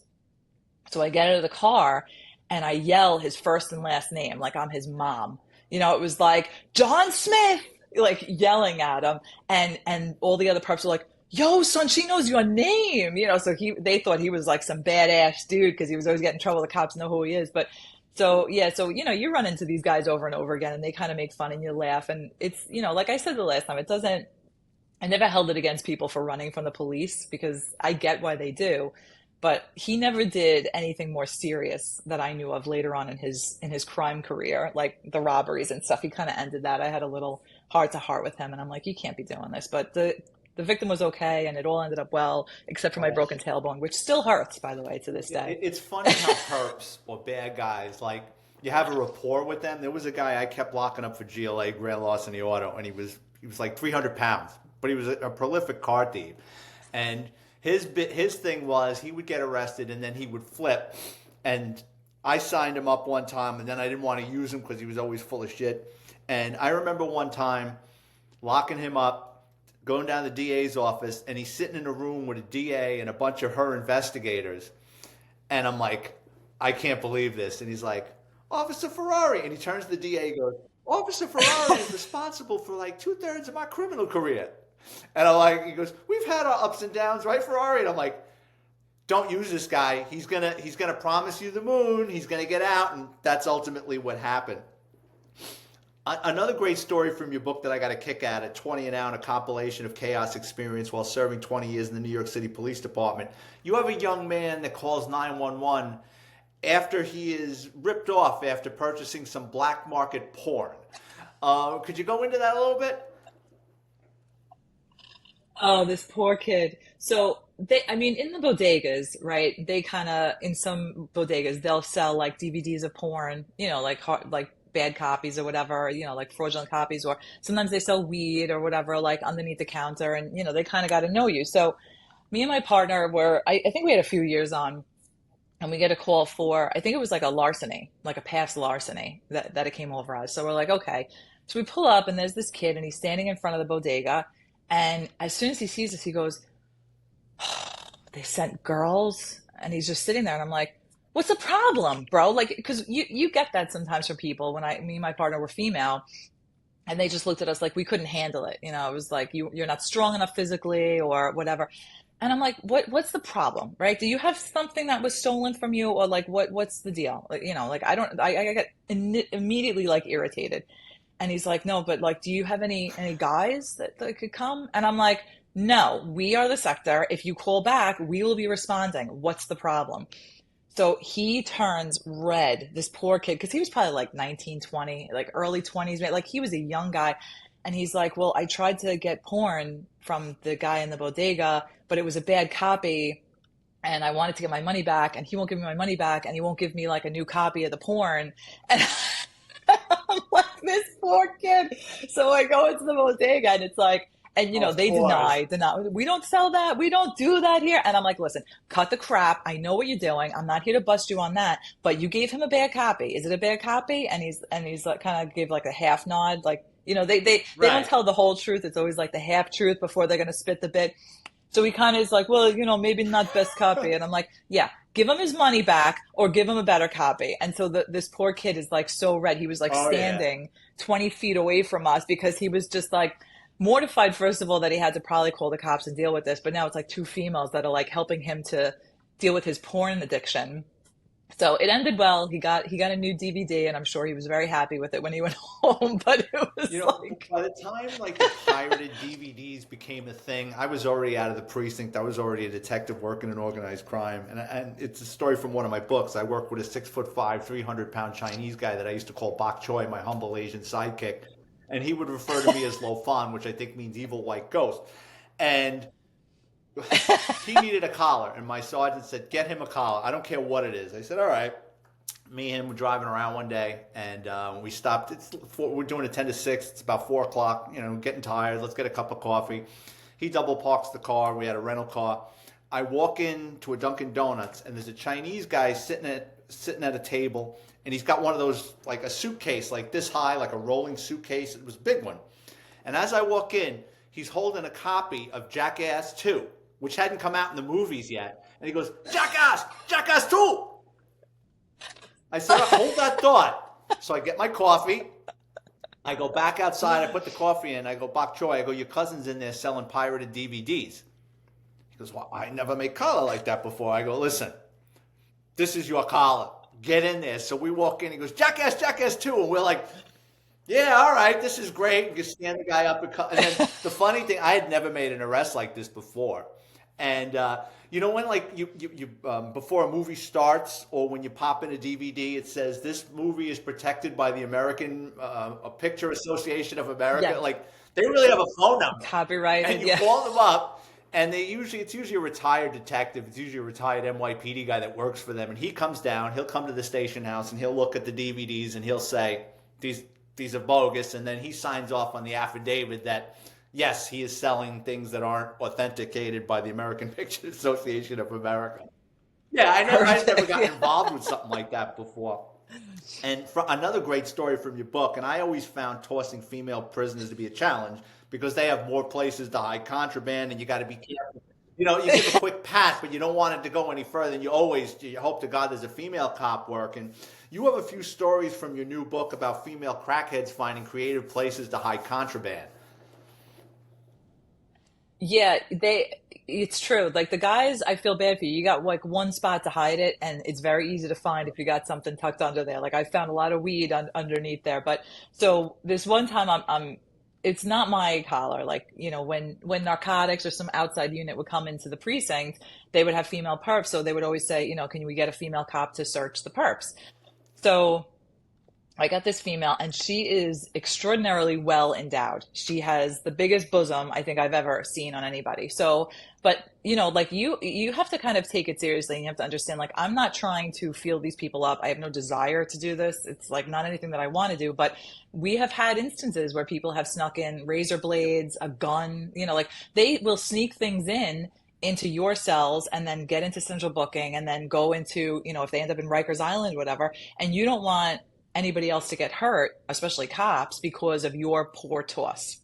So I get out of the car and I yell his first and last name like I'm his mom. You know, it was like, John Smith, like yelling at him. And all the other perps were like, yo, son, she knows your name. You know, so they thought he was like some badass dude because he was always getting in trouble. The cops know who he is. But so, yeah, so, you know, you run into these guys over and over again and they kind of make fun and you laugh. And it's, you know, like I said the last time, I never held it against people for running from the police because I get why they do. But he never did anything more serious that I knew of later on in his crime career, like the robberies and stuff. He kind of ended that. I had a little heart to heart with him, and I'm like, you can't be doing this. But the victim was okay, and it all ended up well, except for my broken tailbone, which still hurts, by the way, to this day. It's funny how perps or bad guys, like, you have a rapport with them. There was a guy I kept locking up for GLA, grand loss in the auto, and he was like 300 pounds, but he was a prolific car thief. And his thing was he would get arrested and then he would flip. And I signed him up one time, and then I didn't want to use him because he was always full of shit. And I remember one time locking him up, going down to the DA's office, and he's sitting in a room with a DA and a bunch of her investigators. And I'm like, I can't believe this. And he's like, Officer Ferrari. And he turns to the DA and goes, Officer Ferrari is responsible for like 2/3 of my criminal career. And I'm like, he goes, we've had our ups and downs, right, Ferrari? And I'm like, don't use this guy. He's gonna promise you the moon. He's gonna get out, and that's ultimately what happened. Another great story from your book that I got a kick at 20 and Out, a compilation of chaos experience while serving 20 years in the New York City Police Department. You have a young man that calls 911 after he is ripped off after purchasing some black market porn. Could you go into that a little bit? Oh, this poor kid. So I mean, in the bodegas, right? They kind of, in some bodegas, they'll sell like DVDs of porn, like bad copies or whatever, like fraudulent copies, or sometimes they sell weed or whatever, like underneath the counter, and they kind of got to know you. So me and my partner I think we had a few years on, and we get a call for, I think it was like a larceny, like a past larceny that it came over us. So we're like, okay. So we pull up, and there's this kid, and he's standing in front of the bodega. And as soon as he sees us, he goes, oh, they sent girls? And he's just sitting there. And I'm like, what's the problem, bro? Like, because you get that sometimes from people. When me and my partner were female, and they just looked at us like we couldn't handle it. It was like, you're not strong enough physically or whatever. And I'm like, what's the problem, right? Do you have something that was stolen from you? Or like, what's the deal? Like, I get immediately like irritated. And he's like, no, but like, do you have any guys that could come? And I'm like, no, we are the sector. If you call back, we will be responding. What's the problem? So he turns red, this poor kid, because he was probably like 19, 20, like early 20s, like he was a young guy. And he's like, well, I tried to get porn from the guy in the bodega, but it was a bad copy. And I wanted to get my money back, and he won't give me my money back, and he won't give me like a new copy of the porn. And I'm like, this poor kid. So I go into the bodega, and it's like, and they deny, we don't sell that. We don't do that here. And I'm like, listen, cut the crap. I know what you're doing. I'm not here to bust you on that, but you gave him a bad copy. Is it a bad copy? And he's like, kind of gave like a half nod. Like, they don't tell the whole truth. It's always like the half truth before they're going to spit the bit. So he kind of is like, well, maybe not best copy. And I'm like, yeah, give him his money back or give him a better copy. And so this poor kid is like so red. He was like standing 20 feet away from us because he was just like mortified, first of all, that he had to probably call the cops and deal with this. But now it's like two females that are like helping him to deal with his porn addiction. So it ended well. He got a new DVD, and I'm sure he was very happy with it when he went home. But it was like, by the time like the pirated DVDs became a thing, I was already out of the precinct. I was already a detective working in organized crime, and it's a story from one of my books. I worked with a 6'5", 300-pound Chinese guy that I used to call Bok Choy, my humble Asian sidekick, and he would refer to me as Lo Fan, which I think means evil white ghost, and he needed a collar, and my sergeant said, get him a collar. I don't care what it is. I said, all right. Me and him were driving around one day, and we stopped. We're doing a 10 to 6. It's about 4 o'clock, getting tired. Let's get a cup of coffee. He double parks the car. We had a rental car. I walk into a Dunkin' Donuts, and there's a Chinese guy sitting at a table, and he's got one of those, like a suitcase, like this high, like a rolling suitcase. It was a big one. And as I walk in, he's holding a copy of Jackass 2. Which hadn't come out in the movies yet. And he goes, Jackass 2! I said, hold that thought. So I get my coffee. I go back outside. I put the coffee in. I go, Bok Choy. I go, your cousin's in there selling pirated DVDs. He goes, well, I never made collar like that before. I go, listen, this is your collar. Get in there. So we walk in. He goes, Jackass 2. And we're like, yeah, all right, this is great. You stand the guy up. And then the funny thing, I had never made an arrest like this before. And you know when like you before a movie starts or when you pop in a DVD, it says this movie is protected by the American a Picture Association of America. Yes. Like they really have a phone number, and Copyrighted. you Yeah. call them up, and it's usually a retired detective. It's usually a retired NYPD guy that works for them, and he comes down. He'll come to the station house and he'll look at the DVDs and he'll say these are bogus, and then he signs off on the affidavit that yes, he is selling things that aren't authenticated by the American Picture Association of America. Yeah, I've never Perfect. gotten Yeah. involved with something like that before. And for another great story from your book, and I always found tossing female prisoners to be a challenge because they have more places to hide contraband, and you got to be careful. You know, you give a quick pat, but you don't want it to go any further. And you hope to God there's a female cop working. You have a few stories from your new book about female crackheads finding creative places to hide contraband. Yeah, it's true. Like the guys, I feel bad for you. You got like one spot to hide it, and it's very easy to find if you got something tucked under there. Like I found a lot of weed underneath there. But so this one time, it's not my collar. Like, when narcotics or some outside unit would come into the precinct, they would have female perps. So they would always say, can we get a female cop to search the perps? So I got this female, and she is extraordinarily well endowed. She has the biggest bosom I think I've ever seen on anybody. So, but like you have to kind of take it seriously, and you have to understand, like, I'm not trying to feel these people up. I have no desire to do this. It's like not anything that I want to do. But we have had instances where people have snuck in razor blades, a gun. Like they will sneak things into your cells and then get into central booking and then go into, if they end up in Rikers Island, whatever, and you don't want anybody else to get hurt, especially cops, because of your poor toss.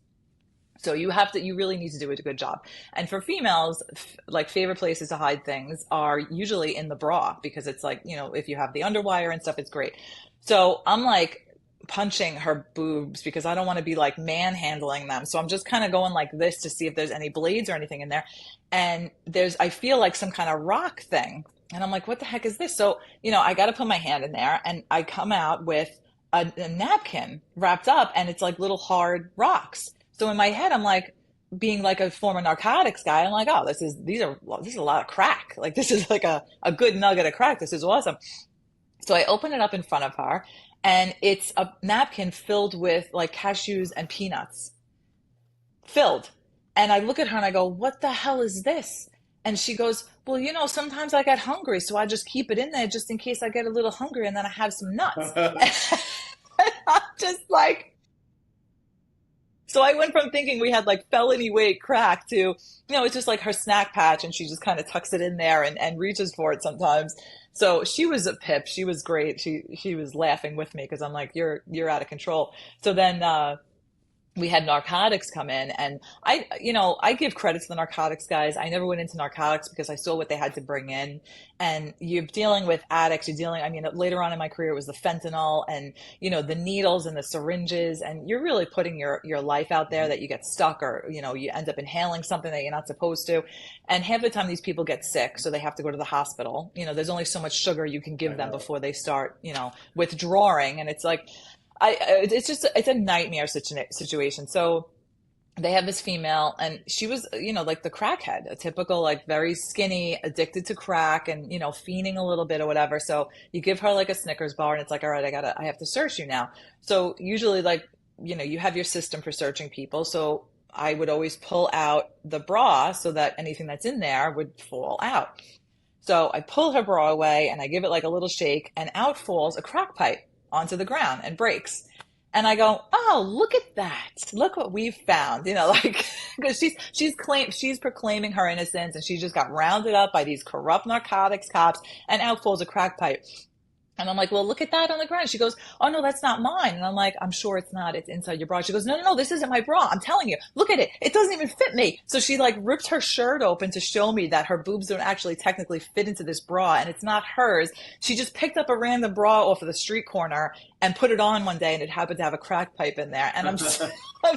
So you really need to do a good job. And for females, like favorite places to hide things are usually in the bra because it's like, if you have the underwire and stuff, it's great. So I'm like punching her boobs because I don't want to be like manhandling them. So I'm just kind of going like this to see if there's any blades or anything in there. And I feel like some kind of rock thing. And I'm like, what the heck is this? So, I got to put my hand in there and I come out with a napkin wrapped up and it's like little hard rocks. So in my head, I'm like, being like a former narcotics guy, I'm like, oh, this is a lot of crack. Like this is like a good nugget of crack. This is awesome. So I open it up in front of her and it's a napkin filled with like cashews and peanuts filled. And I look at her and I go, what the hell is this? And she goes, well, sometimes I get hungry, so I just keep it in there just in case I get a little hungry and then I have some nuts. And I'm just like, so I went from thinking we had like felony weight crack to, it's just like her snack patch and she just kind of tucks it in there and reaches for it sometimes. So she was a pip. She was great. She was laughing with me because I'm like, you're out of control. So then, we had narcotics come in and I give credit to the narcotics guys. I never went into narcotics because I saw what they had to bring in and you're dealing with addicts. Later on in my career, it was the fentanyl and, the needles and the syringes and you're really putting your life out there that you get stuck or, you end up inhaling something that you're not supposed to. And half the time these people get sick. So they have to go to the hospital. There's only so much sugar you can give them before they start, withdrawing. And it's like, it's a nightmare situation. So they have this female and she was, like the crackhead, a typical, like very skinny, addicted to crack and, fiending a little bit or whatever. So you give her like a Snickers bar and it's like, all right, I have to search you now. So usually like, you have your system for searching people. So I would always pull out the bra so that anything that's in there would fall out. So I pull her bra away and I give it like a little shake and out falls a crack pipe onto the ground and breaks. And I go, oh, look at that. Look what we've found. Like, because she's proclaiming her innocence and she just got rounded up by these corrupt narcotics cops and out falls a crack pipe. And I'm like, well, look at that on the ground. She goes, oh, no, that's not mine. And I'm like, I'm sure it's not. It's inside your bra. She goes, no, this isn't my bra. I'm telling you, look at it. It doesn't even fit me. So she like ripped her shirt open to show me that her boobs don't actually technically fit into this bra and it's not hers. She just picked up a random bra off of the street corner and put it on one day and it happened to have a crack pipe in there. And I'm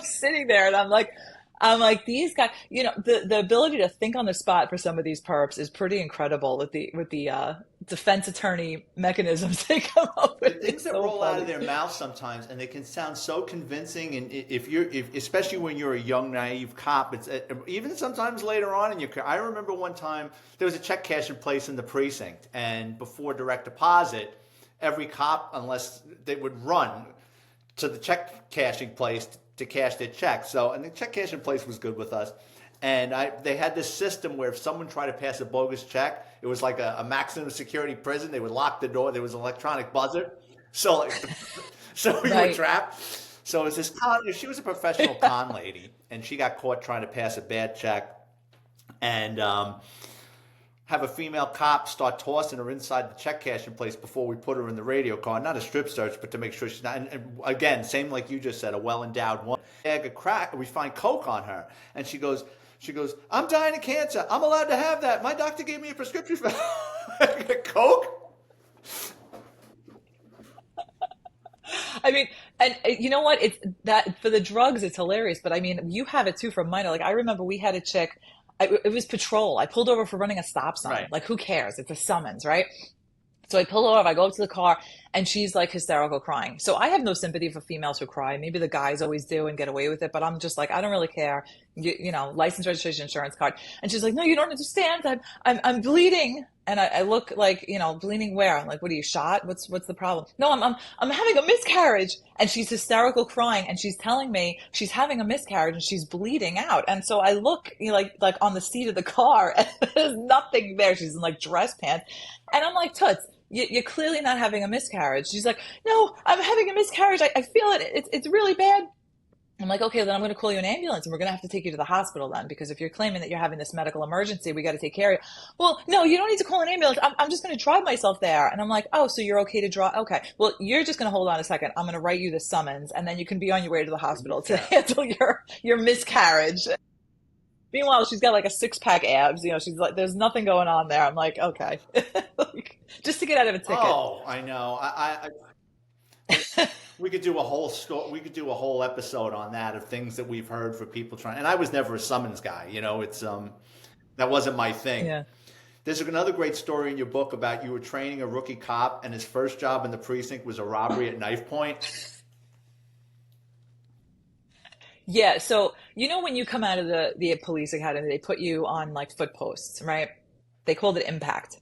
sitting there and I'm like, these guys, the ability to think on the spot for some of these perps is pretty incredible with the defense attorney mechanisms they come up The with. things It's that so roll out of funny. their mouth sometimes, and they can sound so convincing. And if you're, if, especially when you're a young, naive cop, it's even sometimes later on in your career. I remember one time there was a check cashing place in the precinct, and before direct deposit, every cop, unless they would run to the check cashing place to cash their checks. So, and the check cashing place was good with us. And they had this system where if someone tried to pass a bogus check, it was like a maximum security prison. They would lock the door. There was an electronic buzzer, so like, so you were Right. trapped. So it's this con. She was a professional con lady, and she got caught trying to pass a bad check, and have a female cop start tossing her inside the check cashing place before we put her in the radio car. Not a strip search, but to make sure she's not. And again, same like you just said, a well endowed woman. Bag of crack. We find coke on her, and she goes. She goes, I'm dying of cancer. I'm allowed to have that. My doctor gave me a prescription for coke. I mean, and you know what? It's that for the drugs, it's hilarious. But I mean, you have it too from minor. Like I remember we had a chick. It was patrol. I pulled over for running a stop sign. Right. Like who cares? It's a summons, right? So I pull her over, I go up to the car, and she's like hysterical crying. So I have no sympathy for females who cry. Maybe the guys always do and get away with it, but I'm just like, I don't really care. You know, license, registration, insurance card. And she's like, no, you don't understand. I'm bleeding. And I look like, you know, bleeding where? I'm like, what are you shot? What's the problem? No, I'm having a miscarriage. And she's hysterical crying, and she's telling me she's having a miscarriage and she's bleeding out. And so I look, you know, like on the seat of the car, and there's nothing there. She's in like dress pants. And I'm like, Toots, you're clearly not having a miscarriage. She's like, no, I'm having a miscarriage. I feel it. It's really bad. I'm like, okay, then I'm going to call you an ambulance and we're going to have to take you to the hospital then, because if you're claiming that you're having this medical emergency, we got to take care of you. Well, no, you don't need to call an ambulance. I'm just going to drive myself there. And I'm like, oh, so you're okay to drive? Okay. Well, you're just going to hold on a second. I'm going to write you the summons, and then you can be on your way to the hospital to handle your miscarriage. Meanwhile, she's got like a six-pack abs. You know, she's like, there's nothing going on there. I'm like, okay. Like, just to get out of a ticket. Oh, I know. We could do a whole we could do a whole episode on that of things that we've heard for people trying. And I was never a summons guy. You know, it's that wasn't my thing. Yeah. There's another great story in your book about you were training a rookie cop, and his first job in the precinct was a robbery at knife point. Yeah, so you know when you come out of the police academy, they put you on like foot posts, right? They called it impact.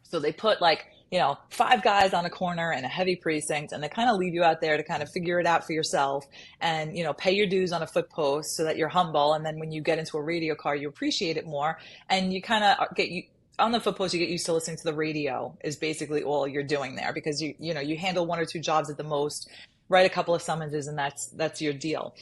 So they put like, you know, five guys on a corner in a heavy precinct, and they kind of leave you out there to kind of figure it out for yourself and, you know, pay your dues on a foot post so that you're humble. And then when you get into a radio car, you appreciate it more, and you kind of get you on the foot post, you get used to listening to the radio is basically all you're doing there, because you know, you handle one or two jobs at the most, write a couple of summonses, and that's your deal.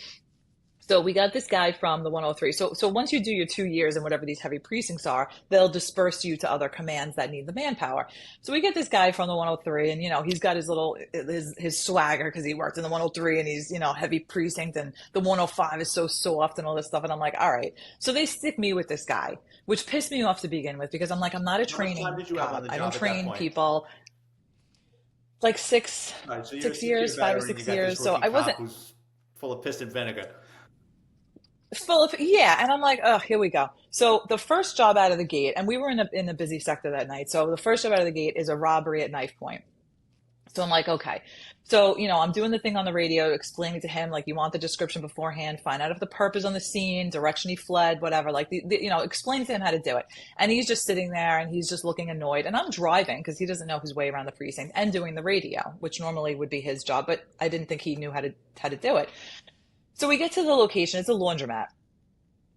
So we got this guy from the 103. So once you do your 2 years in whatever these heavy precincts are, they'll disperse you to other commands that need the manpower. So we get this guy from the 103, and you know, he's got his little his swagger because he worked in the 103, and he's, you know, heavy precinct, and the 105 is so soft and all this stuff. And I'm like, all right. So they stick me with this guy, which pissed me off to begin with, because I'm like, I'm not a How much time training did you have on cop. the I job don't at that train point? people. Like six All right, so you're a six six-year years, five or veteran. You six got this years. So rookie I cop wasn't who's full of piss and vinegar. full of, yeah, and I'm like, oh, here we go. So the first job out of the gate, and we were in a busy sector that night. So the first job out of the gate is a robbery at knife point. So I'm like, okay. So, you know, I'm doing the thing on the radio, explaining to him, like, you want the description beforehand, find out if the perp is on the scene, direction he fled, whatever, like, you know, explain to him how to do it. And he's just sitting there and he's just looking annoyed. And I'm driving because he doesn't know his way around the precinct, and doing the radio, which normally would be his job, but I didn't think he knew how to do it. So we get to the location. It's a laundromat.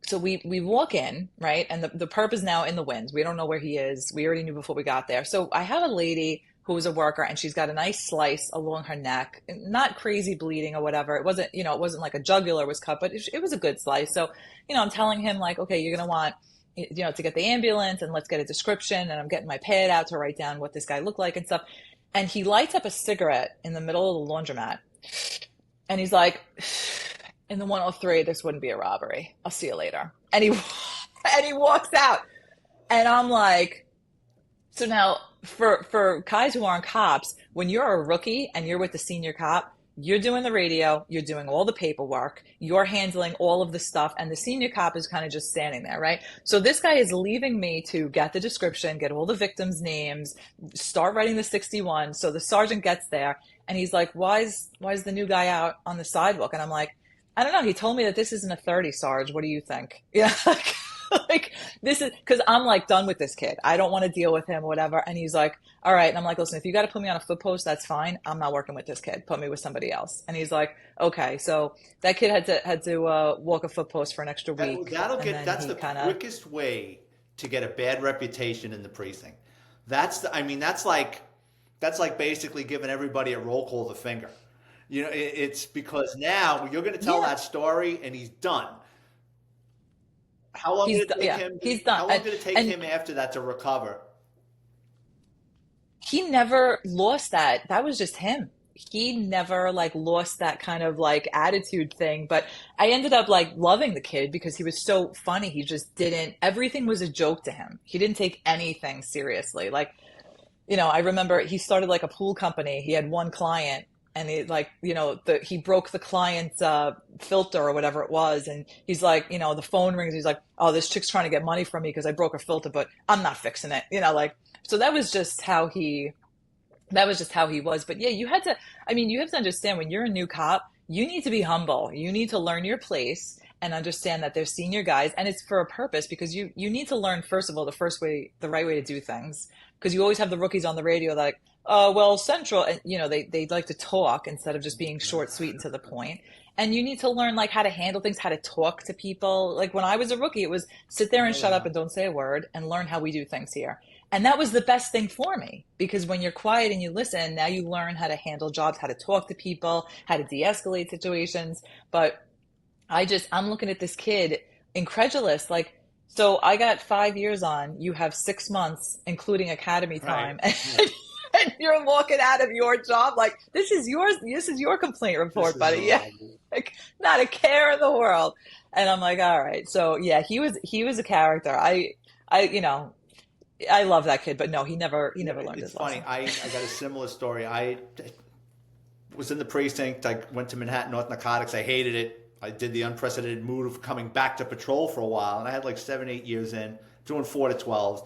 So we walk in, right? And the perp is now in the winds. We don't know where he is. We already knew before we got there. So I have a lady who was a worker, and she's got a nice slice along her neck, not crazy bleeding or whatever. It wasn't, you know, it wasn't like a jugular was cut, but it was a good slice. So, you know, I'm telling him like, okay, you're going to want, you know, to get the ambulance, and let's get a description. And I'm getting my pad out to write down what this guy looked like and stuff. And he lights up a cigarette in the middle of the laundromat. And he's like, in the 103, this wouldn't be a robbery. I'll see you later. And he and he walks out. And I'm like, so now for guys who aren't cops, when you're a rookie and you're with the senior cop, you're doing the radio, you're doing all the paperwork, you're handling all of the stuff, and the senior cop is kind of just standing there, right? So this guy is leaving me to get the description, get all the victims' names, start writing the 61. So the sergeant gets there and he's like, why is the new guy out on the sidewalk? And I'm like, I don't know. He told me that this isn't a 30, Sarge. What do you think? Yeah. Like this is because I'm like done with this kid. I don't want to deal with him, whatever. And he's like, all right. And I'm like, listen, if you got to put me on a foot post, that's fine. I'm not working with this kid. Put me with somebody else. And he's like, okay. So that kid had to walk a foot post for an extra week, and then That's he the kind of quickest way to get a bad reputation in the precinct. I mean, that's like basically giving everybody a roll call of the finger. It's because now you're going to tell yeah. that story and he's done. How long did it take Yeah, him? he's done. How long did it take And him after that to recover? he never lost that. That was just him. He never like lost that kind of like attitude thing. But I ended up like loving the kid because he was so funny. He just didn't, everything was a joke to him. He didn't take anything seriously. Like, I remember he started like a pool company. He had one client and he like, he broke the client's filter or whatever it was. And he's like, the phone rings. He's like, oh, this chick's trying to get money from me because I broke her filter, but I'm not fixing it. Like, so that was just how he was. But yeah, you have to understand when you're a new cop, you need to be humble. You need to learn your place and understand that they're senior guys and it's for a purpose because you need to learn, first of all, the right way to do things. Because you always have the rookies on the radio like, well, Central, and they like to talk instead of just being short, sweet, and to the point. And you need to learn like how to handle things, how to talk to people. Like when I was a rookie, it was sit there and shut up and don't say a word and learn how we do things here. And that was the best thing for me because when you're quiet and you listen, now you learn how to handle jobs, how to talk to people, how to de-escalate situations. But I'm looking at this kid incredulous, like, so I got 5 years on, you have 6 months, including academy Right. time, Yeah. and you're walking out of your job like this is your complaint This report, is buddy. Yeah, horrible. like not a care in the world. And I'm like, all right. So yeah, he was a character. I love that kid, but no, he never learned It's his funny. lesson. I got a similar story. I was in the precinct. I went to Manhattan North Narcotics. I hated it. I did the unprecedented move of coming back to patrol for a while, and I had like 7, 8 years in doing 4 to 12s,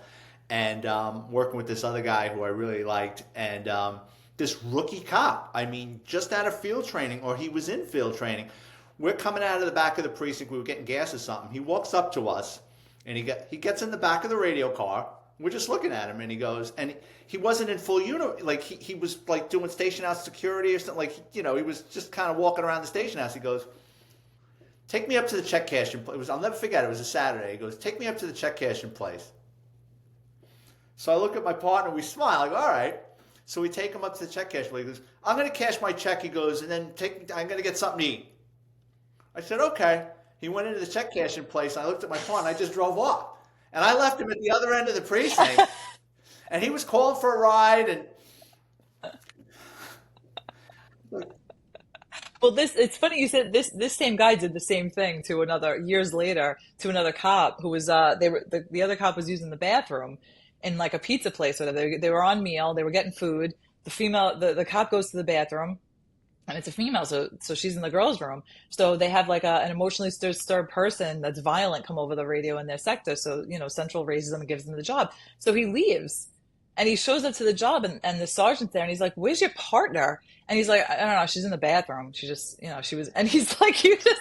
and working with this other guy who I really liked, and this rookie cop. I mean, just out of field training, or he was in field training. We're coming out of the back of the precinct. We were getting gas or something. He walks up to us, and he gets in the back of the radio car. We're just looking at him, and he goes, and he wasn't in full uniform. Like he was like doing station house security or something. Like he was just kind of walking around the station house. He goes, "Take me up to the check cashing place." I'll never forget. It was a Saturday. He goes, "Take me up to the check cashing place." So I look at my partner. We smile. I go, "All right." So we take him up to the check cash place. He goes, "I'm going to cash my check." He goes, "And then I'm going to get something to eat." I said, "Okay." He went into the check cashing place. And I looked at my partner. And I just drove off. And I left him at the other end of the precinct, and he was calling for a ride. And Well, it's funny you said this same guy did the same thing to another years later to another cop who was the other cop was using the bathroom in like a pizza place or whatever. They were on meal, they were getting food. The cop goes to the bathroom and it's a female, so she's in the girls' room. So they have like an emotionally disturbed person that's violent come over the radio in their sector. So Central raises them and gives them the job. So he leaves, and he shows up to the job, and the sergeant's there, and he's like, "Where's your partner?" And he's like, "I don't know. She's in the bathroom. She just, she was." And he's like, "You just."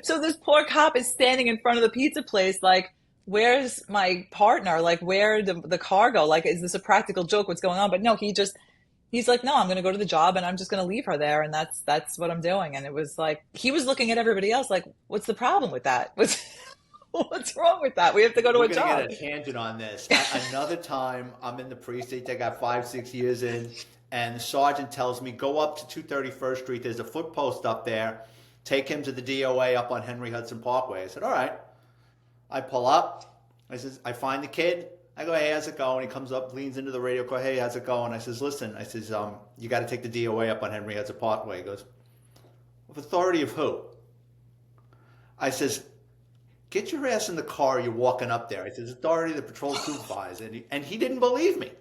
So this poor cop is standing in front of the pizza place, like, "Where's my partner? Like, where the cargo? Like, is this a practical joke? What's going on?" But no, he's like, no, I'm going to go to the job and I'm just going to leave her there. And that's what I'm doing. And it was like, he was looking at everybody else like, what's the problem with that? What's wrong with that? We have to go to we're a going to job. get a tangent on this. Another time, I'm in the precinct. I got 5, 6 years in, and the sergeant tells me, "Go up to 231st Street. There's a foot post up there. Take him to the DOA up on Henry Hudson Parkway." I said, "All right." I pull up. I find the kid. I go, "Hey, how's it going?" He comes up, leans into the radio car. "Hey, how's it going?" I says, "Listen," I says, "you got to take the DOA up on Henry Hudson Parkway." He goes, "With authority of who?" I says, "Get your ass in the car. You're walking up there." I says, "Authority of the patrol supervisor." And he didn't believe me.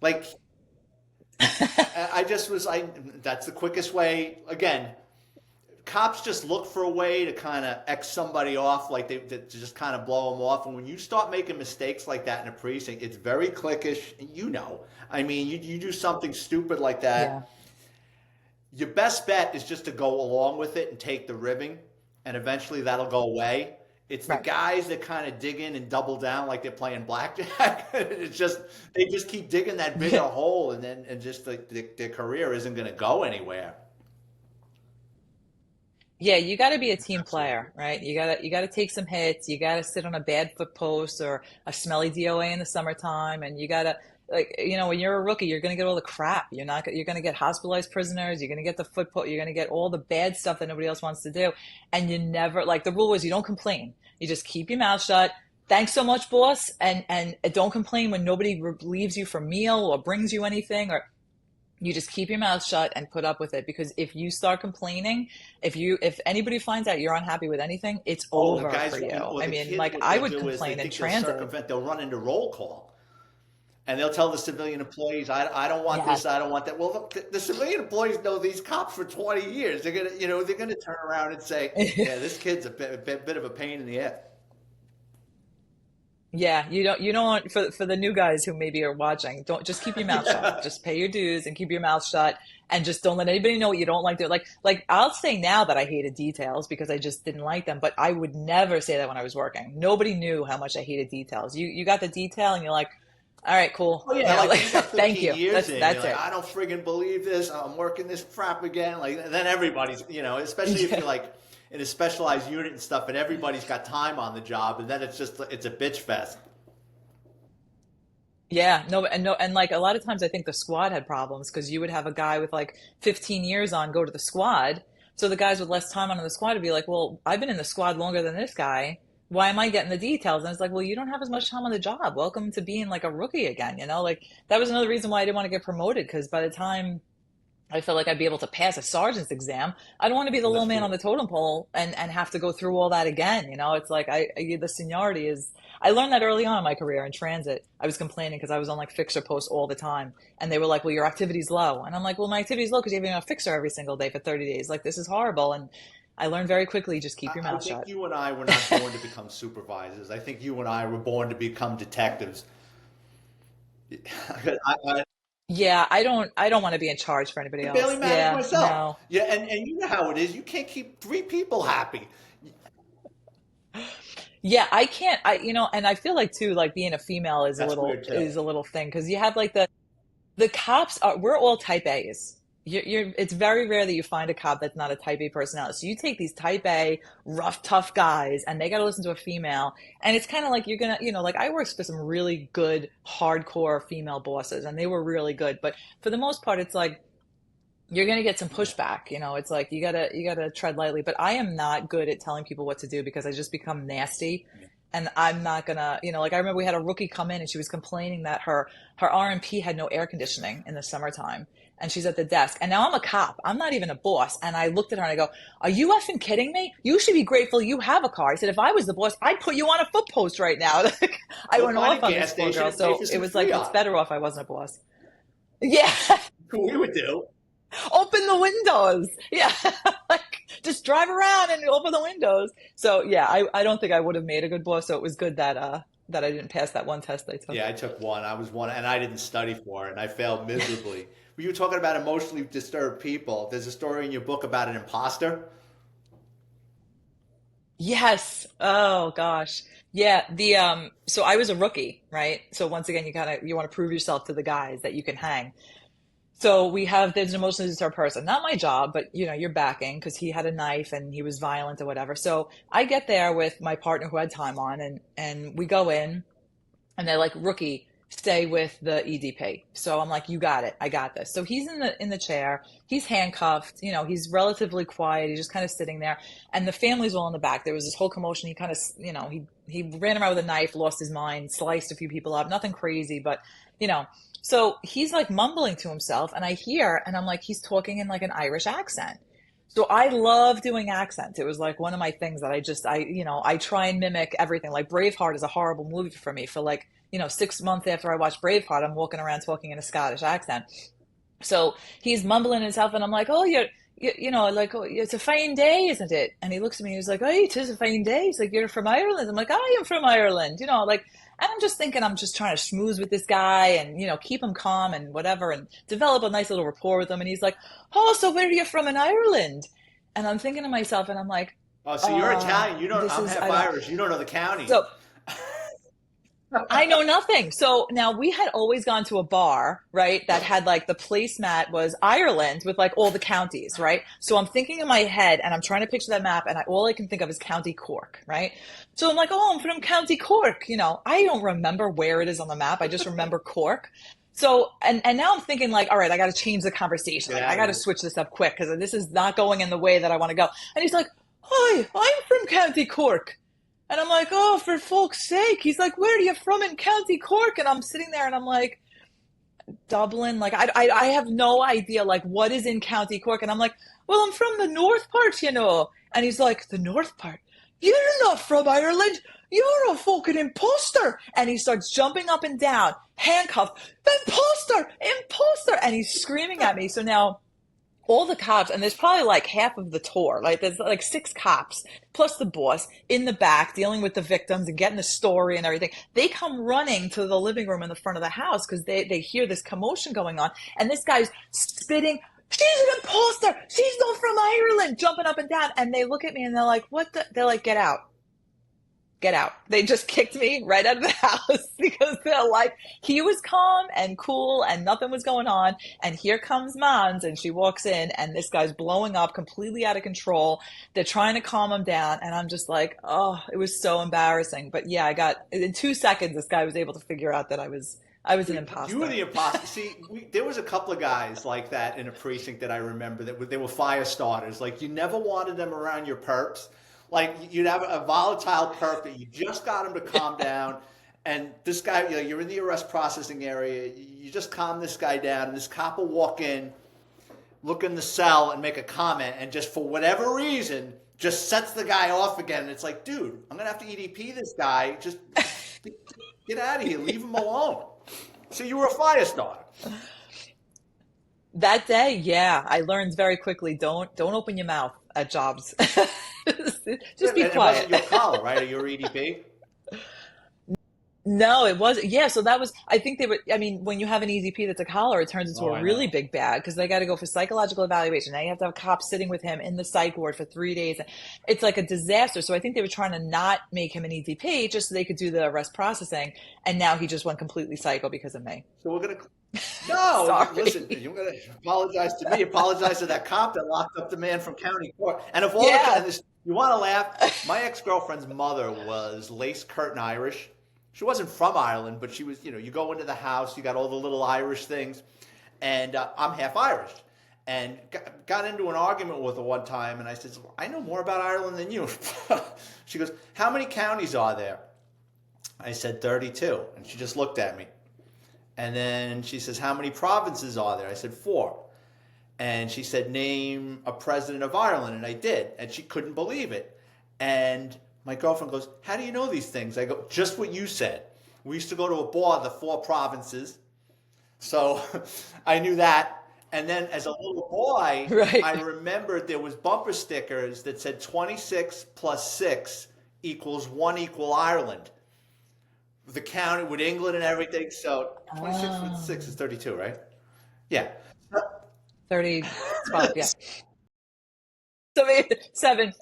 Like, I just was, that's the quickest way. Again, cops just look for a way to kind of X somebody off, like to just kind of blow them off. And when you start making mistakes like that in a precinct, it's very cliquish. You know, I mean, you do something stupid like Yeah, that, your best bet is just to go along with it and take the ribbing, and eventually that'll go away. It's the right. guys that kind of dig in and double down like they're playing blackjack. It's just they just keep digging that bigger Yeah. hole, and then and just their career isn't going to go anywhere. Yeah, you got to be a team Absolutely. player, right? You got to take some hits. You got to sit on a bad foot post or a smelly DOA in the summertime, and you got to like when you're a rookie, you're going to get all the crap. You're going to get hospitalized prisoners. You're going to get the foot po You're going to get all the bad stuff that nobody else wants to do, and you never like the rule was you don't complain. You just keep your mouth shut. Thanks so much, boss, and don't complain when nobody relieves you from meal or brings you anything or you just keep your mouth shut and put up with it because if you start complaining, if anybody finds out you're unhappy with anything, it's Oh, the over guys, for you. or I the mean, kids, like what I they'll would do is they complain in think they'll transit. circumvent, they'll run into roll call. And they'll tell the civilian employees, I don't want Yes. this, I don't want that. Well, the civilian employees know these cops for 20 years. They're gonna turn around and say, yeah, this kid's a bit of a pain in the ass. Yeah, you don't want for the new guys who maybe are watching, don't just keep your mouth shut. Yeah. Just pay your dues and keep your mouth shut and just don't let anybody know what you don't like. They're like I'll say now that I hated details because I just didn't like them, but I would never say that when I was working. Nobody knew how much I hated details. You got the detail and you're like, all right, cool. Oh yeah, like Like when you got thank 15 you. years That's in, you're that's like, it. I don't friggin' believe this. I'm working this crap again. Like then everybody's, especially if Yeah. you're like in a specialized unit and stuff, and everybody's got time on the job, and then it's a bitch fest. Yeah, no, and like a lot of times I think the squad had problems because you would have a guy with like 15 years on go to the squad. So the guys with less time on in the squad would be like, well, I've been in the squad longer than this guy. Why am I getting the details? And it's like, well, you don't have as much time on the job. Welcome to being like a rookie again, you know? Like that was another reason why I didn't want to get promoted because by the time I felt like I'd be able to pass a sergeant's exam. I don't want to be the Well, little that's man on true. the totem pole and have to go through all that again. You know, it's like the seniority is. I learned that early on in my career in transit. I was complaining because I was on like fixer posts all the time, and they were like, "Well, your activity's low," and I'm like, "Well, my activity's low because you're having a fixer every single day for 30 days. Like this is horrible." And I learned very quickly, just keep your I mouth think shut. you and I were not born to become supervisors. I think you and I were born to become detectives. I Yeah, I don't want to be in charge for anybody can barely else. manage Yeah, myself. no. Yeah, and you know how it is. You can't keep three people happy. Yeah, I can't. And I feel like too, like being a female is a That's little weird too. is a little thing because you have like the cops are we're all type A's. It's very rare that you find a cop that's not a type A personality. So you take these type A, rough, tough guys, and they got to listen to a female, and it's kind of like you're gonna, like I worked for some really good, hardcore female bosses, and they were really good. But for the most part, it's like you're gonna get some Yeah. pushback. It's like you gotta tread lightly. But I am not good at telling people what to do because I just become nasty. And I'm not gonna, like I remember we had a rookie come in and she was complaining that her RMP had no air conditioning in the summertime. And she's at the desk. And now I'm a cop. I'm not even a boss. And I looked at her and I go, are you effing kidding me? You should be grateful you have a car. I said, if I was the boss, I'd put you on a foot post right now. I Go went find off a on gas this poor station girl. and pay So for it some was like, it's Freon. better off I wasn't a boss. Yeah. We would do. Open the windows. Yeah. Like just drive around and open the windows. So yeah, I don't think I would have made a good boss. So it was good that I didn't pass that one test I took. Yeah, I took one. I was one, and I didn't study for it, and I failed miserably. When you were talking about emotionally disturbed people, there's a story in your book about an imposter. Yes. Oh gosh. Yeah, the so I was a rookie, right? So once again you want to prove yourself to the guys that you can hang. So there's an emotionally disturbed person. Not my job, but you're backing because he had a knife and he was violent or whatever. So I get there with my partner who had time on and we go in and they're like, rookie, stay with the EDP. So I'm like, you got it. I got this. So he's in the chair. He's handcuffed. He's relatively quiet. He's just kind of sitting there. And the family's all in the back. There was this whole commotion. He kind of, he ran around with a knife, lost his mind, sliced a few people up. Nothing crazy, but you know. So he's like mumbling to himself, and I hear, and I'm like, he's talking in like an Irish accent. So I love doing accents. It was like one of my things that I try and mimic everything. Like Braveheart is a horrible movie for me. For like, 6 months after I watched Braveheart, I'm walking around talking in a Scottish accent. So he's mumbling himself, and I'm like, "Oh, you know, like, oh, it's a fine day, isn't it?" And he looks at me, and he's like, "Oh, it is a fine day." He's like, "You're from Ireland." I'm like, "I am from Ireland," you know, like, and I'm just thinking, I'm just trying to schmooze with this guy, and keep him calm and whatever, and develop a nice little rapport with him. And he's like, "Oh, so where are you from in Ireland?" And I'm thinking to myself, and I'm like, Oh, so you're Italian. You don't. this I'm is, half I don't. Irish. You don't know the counties. So I know nothing. So now we had always gone to a bar, right? That had like the placemat was Ireland with like all the counties, right? So I'm thinking in my head and I'm trying to picture that map and all I can think of is County Cork, right? So I'm like, oh, I'm from County Cork. I don't remember where it is on the map. I just remember Cork. So, and now I'm thinking like, all right, I got to change the conversation. Get Like I out of got to here. switch this up quick because this is not going in the way that I want to go. And he's like, hi, I'm from County Cork. And I'm like, oh, for fuck's sake. He's like, where are you from in County Cork? And I'm sitting there and I'm like, Dublin. Like, I have no idea, like, what is in County Cork. And I'm like, well, I'm from the north part, you know. And he's like, the north part? You're not from Ireland. You're a fucking imposter. And he starts jumping up and down, handcuffed. Imposter! Imposter! And he's screaming at me. So now all the cops, and there's probably like half of the tour, like there's like six cops plus the boss in the back dealing with the victims and getting the story and everything. They come running to the living room in the front of the house because they hear this commotion going on, and this guy's spitting, she's an imposter, she's not from Ireland, jumping up and down. And they look at me and they're like, what the, they're like, get out, get out. They just kicked me right out of the house because they're like, he was calm and cool and nothing was going on. And here comes Mons and she walks in and this guy's blowing up completely out of control. They're trying to calm him down. And I'm just like, oh, it was so embarrassing. But yeah, in 2 seconds, this guy was able to figure out that I was an You were imposter. the imposter. See, there was a couple of guys like that in a precinct that I remember they were fire starters. Like you never wanted them around your perps. Like you'd have a volatile perp that you just got him to calm down, and this guy, you're in the arrest processing area. You just calm this guy down, and this cop will walk in, look in the cell, and make a comment, and just for whatever reason, just sets the guy off again. And it's like, dude, I'm gonna have to EDP this guy. Just get out of here. Leave him alone. So you were a fire starter. That day, yeah, I learned very quickly, don't open your mouth at jobs. Yeah, Just be and it wasn't quiet. your collar, right? Or your EDP. No, it wasn't. Yeah, so that was, I think they were, I mean, when you have an EZP that's a collar, it turns into Oh, a I really know. big bag because they got to go for psychological evaluation. Now you have to have cops sitting with him in the psych ward for 3 days. It's like a disaster. So I think they were trying to not make him an EZP just so they could do the arrest processing. And now he just went completely psycho because of me. So we're gonna. No, listen. Sorry. You're gonna apologize to me. Apologize to that cop that locked up the man from county court. And of all the, Yeah. and this, you want to laugh? My ex-girlfriend's mother was lace curtain Irish. She wasn't from Ireland, but she was. You go into the house, you got all the little Irish things, and I'm half Irish. And got into an argument with her one time, and I said, "I know more about Ireland than you." She goes, "How many counties are there?" I said 32, and she just looked at me. And then she says, how many provinces are there? I said, four. And she said, name a president of Ireland. And I did. And she couldn't believe it. And my girlfriend goes, how do you know these things? I go, just what you said. We used to go to a bar, the four provinces. So I knew that. And then as a little boy, I Right. remembered there was bumper stickers that said 26 plus 6 equals 1 equal Ireland, the county with England and everything. So 26 with Oh, 6 is 32, right? Yeah. 30, 12, yeah. So maybe 7.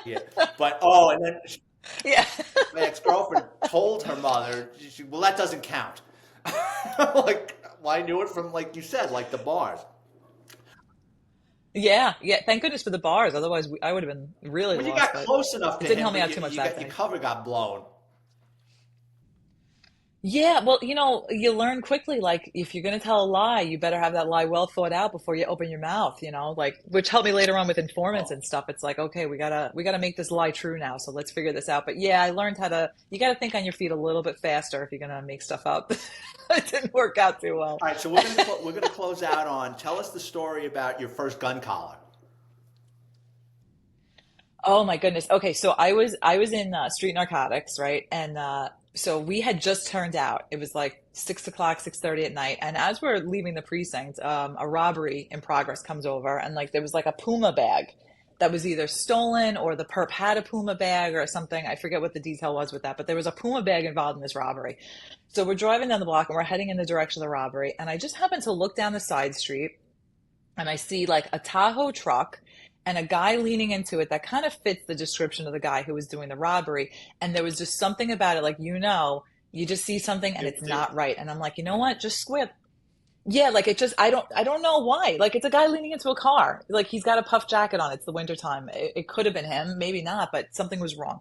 Yeah. But, oh, and then Yeah. my ex-girlfriend told her mother, well, that doesn't count. Like, well, I knew it from, like you said, like the bars. Yeah, yeah. Thank goodness for the bars. Otherwise, I would have been really Well, you lost. got But close enough it to didn't him, help me but out too much that your day. cover got blown. Yeah, well, you learn quickly. Like, if you're going to tell a lie, you better have that lie well thought out before you open your mouth. Like which helped me later on with informants Oh, and stuff. It's like, okay, we gotta make this lie true now. So let's figure this out. But yeah, I learned how to. You got to think on your feet a little bit faster if you're going to make stuff up. It didn't work out too well. all right. So we're gonna close out on. Tell us the story about your first gun collar. Oh my goodness. Okay, so I was in street narcotics, right? And so we had just turned out. It was like 6 o'clock, 6:30 at night. And as we're leaving the precinct, a robbery in progress comes over, and like there was like a Puma bag that was either stolen or the perp had a Puma bag or something. I forget what the detail was with that, but there was a Puma bag involved in this robbery. So we're driving down the block and we're heading in the direction of the robbery. And I just happened to look down the side street and I see like a Tahoe truck and a guy leaning into it that kind of fits the description of the guy who was doing the robbery. And there was just something about it, like, you just see something and it's not right. And I'm like, you know what? Just squib. Yeah, like it just I don't know why. Like it's a guy leaning into a car. Like he's got a puff jacket on. It's the wintertime. It could have been him, maybe not, but something was wrong.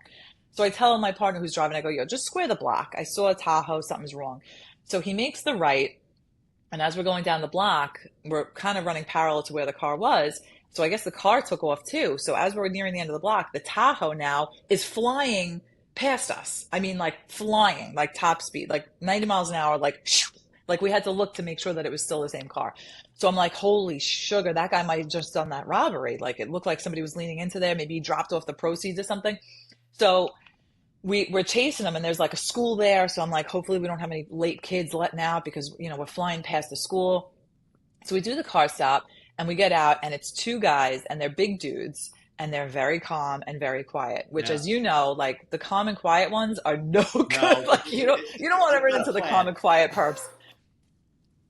So I tell my partner who's driving, I go, yo, just square the block. I saw a Tahoe, something's wrong. So he makes the right, and as we're going down the block, we're kind of running parallel to where the car was. So I guess the car took off too. So as we're nearing the end of the block, the Tahoe now is flying past us. I mean, like flying, like top speed, like 90 miles an hour, like shoo. Like we had to look to make sure that it was still the same car. So I'm like, holy sugar, that guy might have just done that robbery. Like it looked like somebody was leaning into there. Maybe he dropped off the proceeds or something. So we're chasing him and there's like a school there. So I'm like, hopefully we don't have any late kids letting out because, we're flying past the school. So we do the car stop and we get out and it's two guys and they're big dudes and they're very calm and very quiet, which Yeah. as you know, like the calm and quiet ones are no good. No, Like you don't want to run into the calm and quiet perps.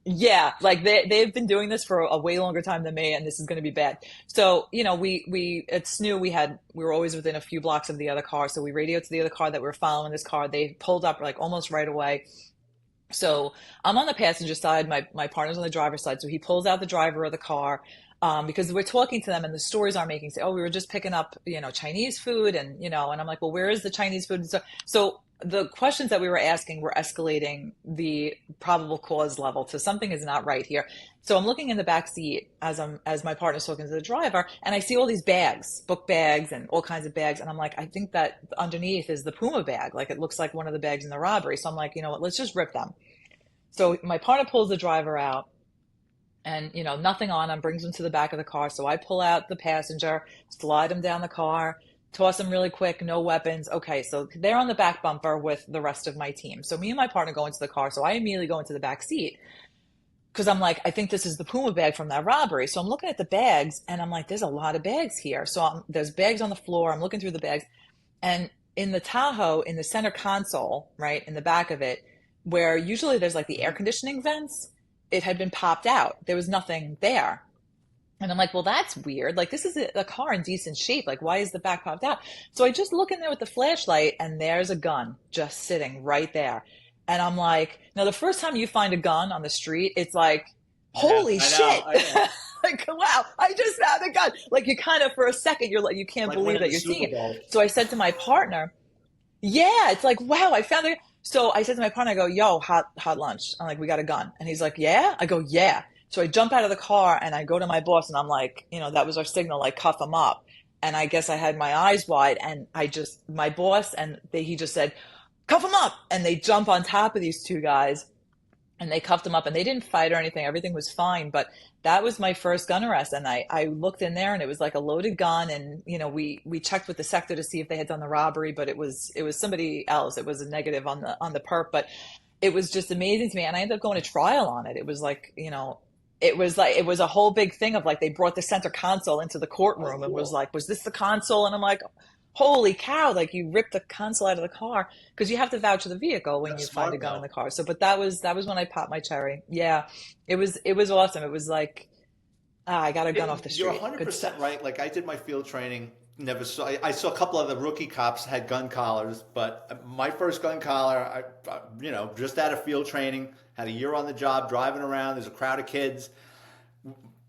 Yeah, like they've been doing this for a way longer time than me, and this is going to be bad. So, we at SNU we were always within a few blocks of the other car, so we radioed to the other car that we were following this car. They pulled up like almost right away. So I'm on the passenger side, my partner's on the driver's side. So he pulls out the driver of the car, because we're talking to them and the stories are making say, oh, we were just picking up, Chinese food and I'm like, well, where is the Chinese food? And so the questions that we were asking were escalating the probable cause level to something is not right here. So I'm looking in the back seat as my partner's talking to the driver, and I see all these bags, book bags and all kinds of bags, and I'm like, I think that underneath is the Puma bag. Like it looks like one of the bags in the robbery. So I'm like, you know what, let's just rip them. So my partner pulls the driver out and nothing on him, brings him to the back of the car. So I pull out the passenger, slide him down the car, toss him really quick, no weapons. Okay, so they're on the back bumper with the rest of my team. So me and my partner go into the car. So I immediately go into the back seat because I'm like, I think this is the Puma bag from that robbery. So I'm looking at the bags and I'm like, there's a lot of bags here. So there's bags on the floor. I'm looking through the bags, and in the Tahoe, in the center console, right in the back of it, where usually there's like the air conditioning vents, it had been popped out. There was nothing there. And I'm like, well, that's weird. Like, this is a car in decent shape. Like, why is the back popped out? So I just look in there with the flashlight, and there's a gun just sitting right there. And I'm like, now, the first time you find a gun on the street, it's like, holy shit. Like, wow, I just found a gun. Like, you kind of, for a second, you're like, you can't like believe that you're Super seeing Bowl. it. So I said to my partner, yeah, it's like, wow, I found it. So I said to my partner, I go, yo, hot lunch. I'm like, we got a gun. And he's like, yeah? I go, yeah. So I jump out of the car and I go to my boss and I'm like, that was our signal, like cuff him up. And I guess I had my eyes wide and my boss and he just said, cuff him up. And they jump on top of these two guys and they cuffed him up and they didn't fight or anything. Everything was fine. But that was my first gun arrest. And I looked in there and it was like a loaded gun. And, we checked with the sector to see if they had done the robbery, but it was somebody else. It was a negative on the perp, but it was just amazing to me. And I ended up going to trial on it. It was like, it was a whole big thing of like, they brought the center console into the courtroom and was like, was this the console? And I'm like, holy cow, like you ripped the console out of the car because you have to vouch for the vehicle when you find a gun in the car. So, but that was when I popped my cherry. Yeah, it was awesome. It was like, I got a gun off the street. You're 100% right. Like I did my field training. I saw a couple of the rookie cops had gun collars, but my first gun collar, just out of field training, had a year on the job, driving around. There's a crowd of kids.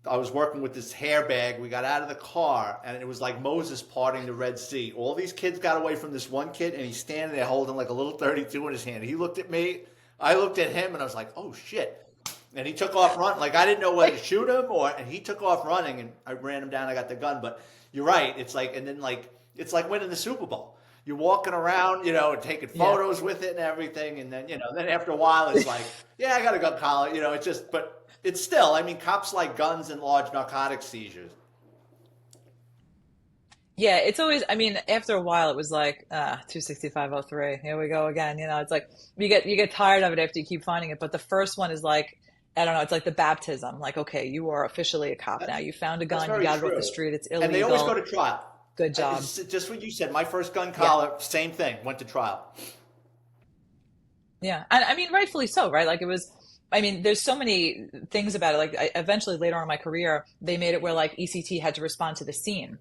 I was working with this hair bag. We got out of the car, and it was like Moses parting the Red Sea. All these kids got away from this one kid, and he's standing there holding like a little 32 in his hand. He looked at me. I looked at him, and I was like, oh, shit. And he took off running. Like, I didn't know whether to shoot him, and he took off running, and I ran him down. I got the gun. But you're right. It's like, and then like, it's like winning the Super Bowl. You're walking around, and taking photos with it and everything. And then, then after a while, it's like, yeah, I got a gun collar. It's just, but it's still, I mean, cops like guns and large narcotic seizures. Yeah, it's always, I mean, after a while it was like, 26503, here we go again. It's like you get tired of it after you keep finding it. But the first one is like, I don't know, it's like the baptism. Like, okay, you are officially a cop now. That, You found a that's gun, you very got it off the true. street, it's And they always go illegal. to trial. Good job. It's just what you said. My first gun Yeah. collar, same thing, went to trial. Yeah. And I mean, rightfully so, right? Like it was, I mean, there's so many things about it. Like eventually later on in my career, they made it where like ECT had to respond to the scene.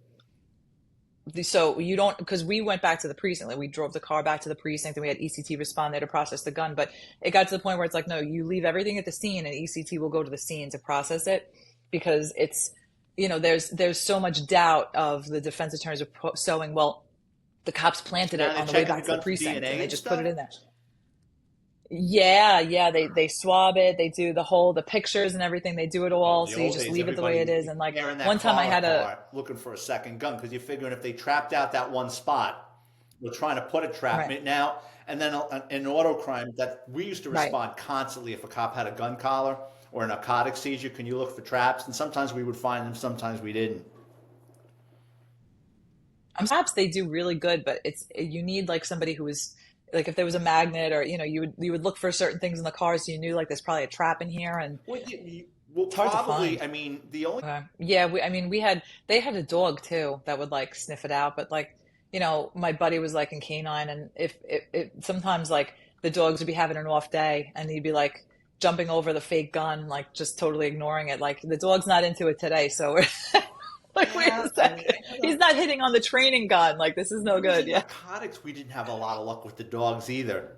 So you don't, because we went back to the precinct, like we drove the car back to the precinct and we had ECT respond there to process the gun. But it got to the point where it's like, no, you leave everything at the scene and ECT will go to the scene to process it because it's, there's so much doubt of the defense attorneys are sowing, well, the cops planted Now it they're on the way checking the back to the gun for precinct and DNA they and just put stuff. it in there. Yeah, yeah, they swab it, they do the pictures and everything, they do it Oh, all, the so you old just days, leave it the way it everybody is. And like tearing that one time I car had a apart looking for a second gun because you're figuring if they trapped out that one spot, we're trying to put a trap right, in it now. And then in auto crime, that we used to right. respond constantly if a cop had a gun collar or a narcotic seizure. Can you look for traps? And sometimes we would find them, sometimes we didn't. Perhaps they do really good, but you need like somebody who is like if there was a magnet or you would look for certain things in the car so you knew like there's probably a trap in here and Well, well, it's hard to probably. find. I mean, the only Yeah, I mean they had a dog too that would like sniff it out, but like my buddy was like in canine and if it sometimes like the dogs would be having an off day and he'd be like jumping over the fake gun like just totally ignoring it like the dog's not into it today so we're like wait yeah. a I mean, second, he's not hitting on the training gun, like this is when no it was good. in Yeah. narcotics, we didn't have a lot of luck with the dogs either.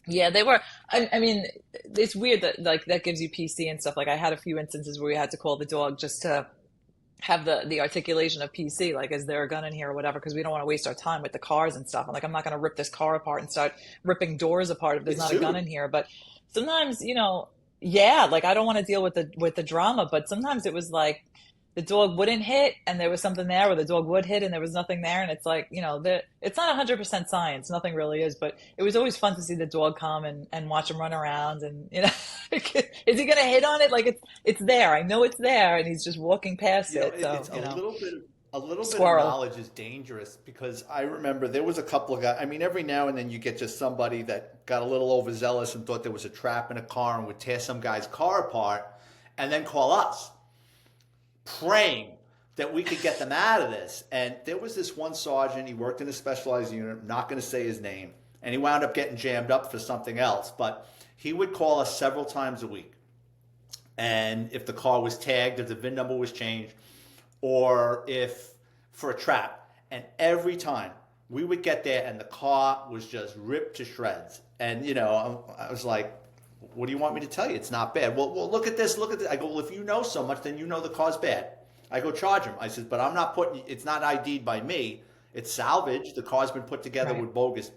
Yeah, they were. I mean, it's weird that like that gives you PC and stuff. Like I had a few instances where we had to call the dog just to have the articulation of PC. Like, is there a gun in here or whatever? Because we don't want to waste our time with the cars and stuff. I'm like, I'm not going to rip this car apart and start ripping doors apart if there's It's not a gun sued. in here. But sometimes, yeah, like I don't want to deal with the drama. But sometimes it was like the dog wouldn't hit and there was something there, or the dog would hit and there was nothing there. And it's like, it's not 100% science. Nothing really is. But it was always fun to see the dog come and watch him run around. And, is he going to hit on it? Like it's there. I know it's there. And he's just walking past it. So, It's a little bit of squirrel. knowledge is dangerous because I remember there was a couple of guys. I mean, every now and then you get just somebody that got a little overzealous and thought there was a trap in a car and would tear some guy's car apart and then call us praying that we could get them out of this. And there was this one sergeant, he worked in a specialized unit, I'm not going to say his name, and he wound up getting jammed up for something else. But he would call us several times a week. And if the car was tagged, if the VIN number was changed, or if for a trap. And every time we would get there and the car was just ripped to shreds. And, I was like, what do you want me to tell you? It's not bad. Well, look at this. Look at this. I go, well, if you know so much, then you know the car's bad. I go, charge him. I says, but I'm not it's not ID'd by me. It's salvaged. The car's been put together Right. with bogus,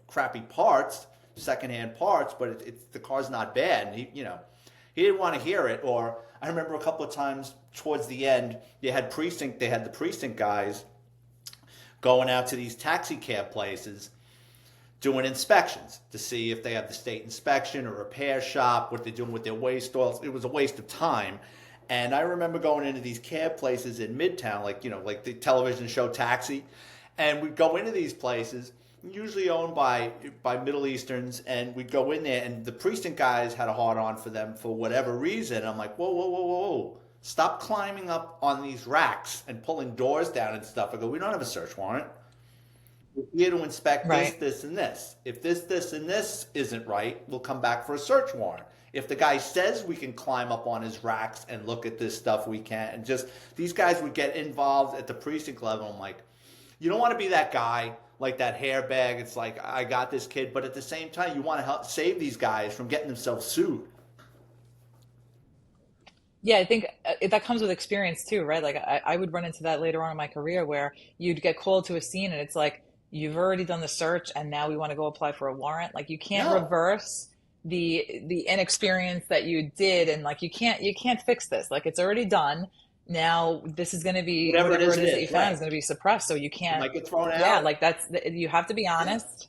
crappy parts, secondhand parts, but it's the car's not bad. And he didn't want to hear it. Or I remember a couple of times towards the end, they had the precinct guys going out to these taxi cab places doing inspections to see if they have the state inspection or repair shop, what they're doing with their waste oils. It was a waste of time. And I remember going into these cab places in Midtown, like the television show Taxi, and we'd go into these places, usually owned by Middle Easterns, and we'd go in there, and the precinct guys had a hard on for them for whatever reason. I'm like, whoa, whoa, whoa, whoa, stop climbing up on these racks and pulling doors down and stuff. I go, we don't have a search warrant. We're here to inspect this, Right. this, and this. If this, and this isn't right, we'll come back for a search warrant. If the guy says we can climb up on his racks and look at this stuff, we can. And just these guys would get involved at the precinct level. I'm like, you don't want to be that guy, like that hairbag. It's like, I got this kid. But at the same time, you want to help save these guys from getting themselves sued. Yeah, I think that comes with experience too, right? Like I would run into that later on in my career where you'd get called to a scene and it's like you've already done the search and now we want to go apply for a warrant. Like you can't No. reverse the inexperience that you did and like you can't fix this. Like it's already done. Now this is going to be Whatever whatever it it is that you is, found right. is going to be suppressed. So you You can't. might get thrown Yeah, out. like you have to be Yeah. honest.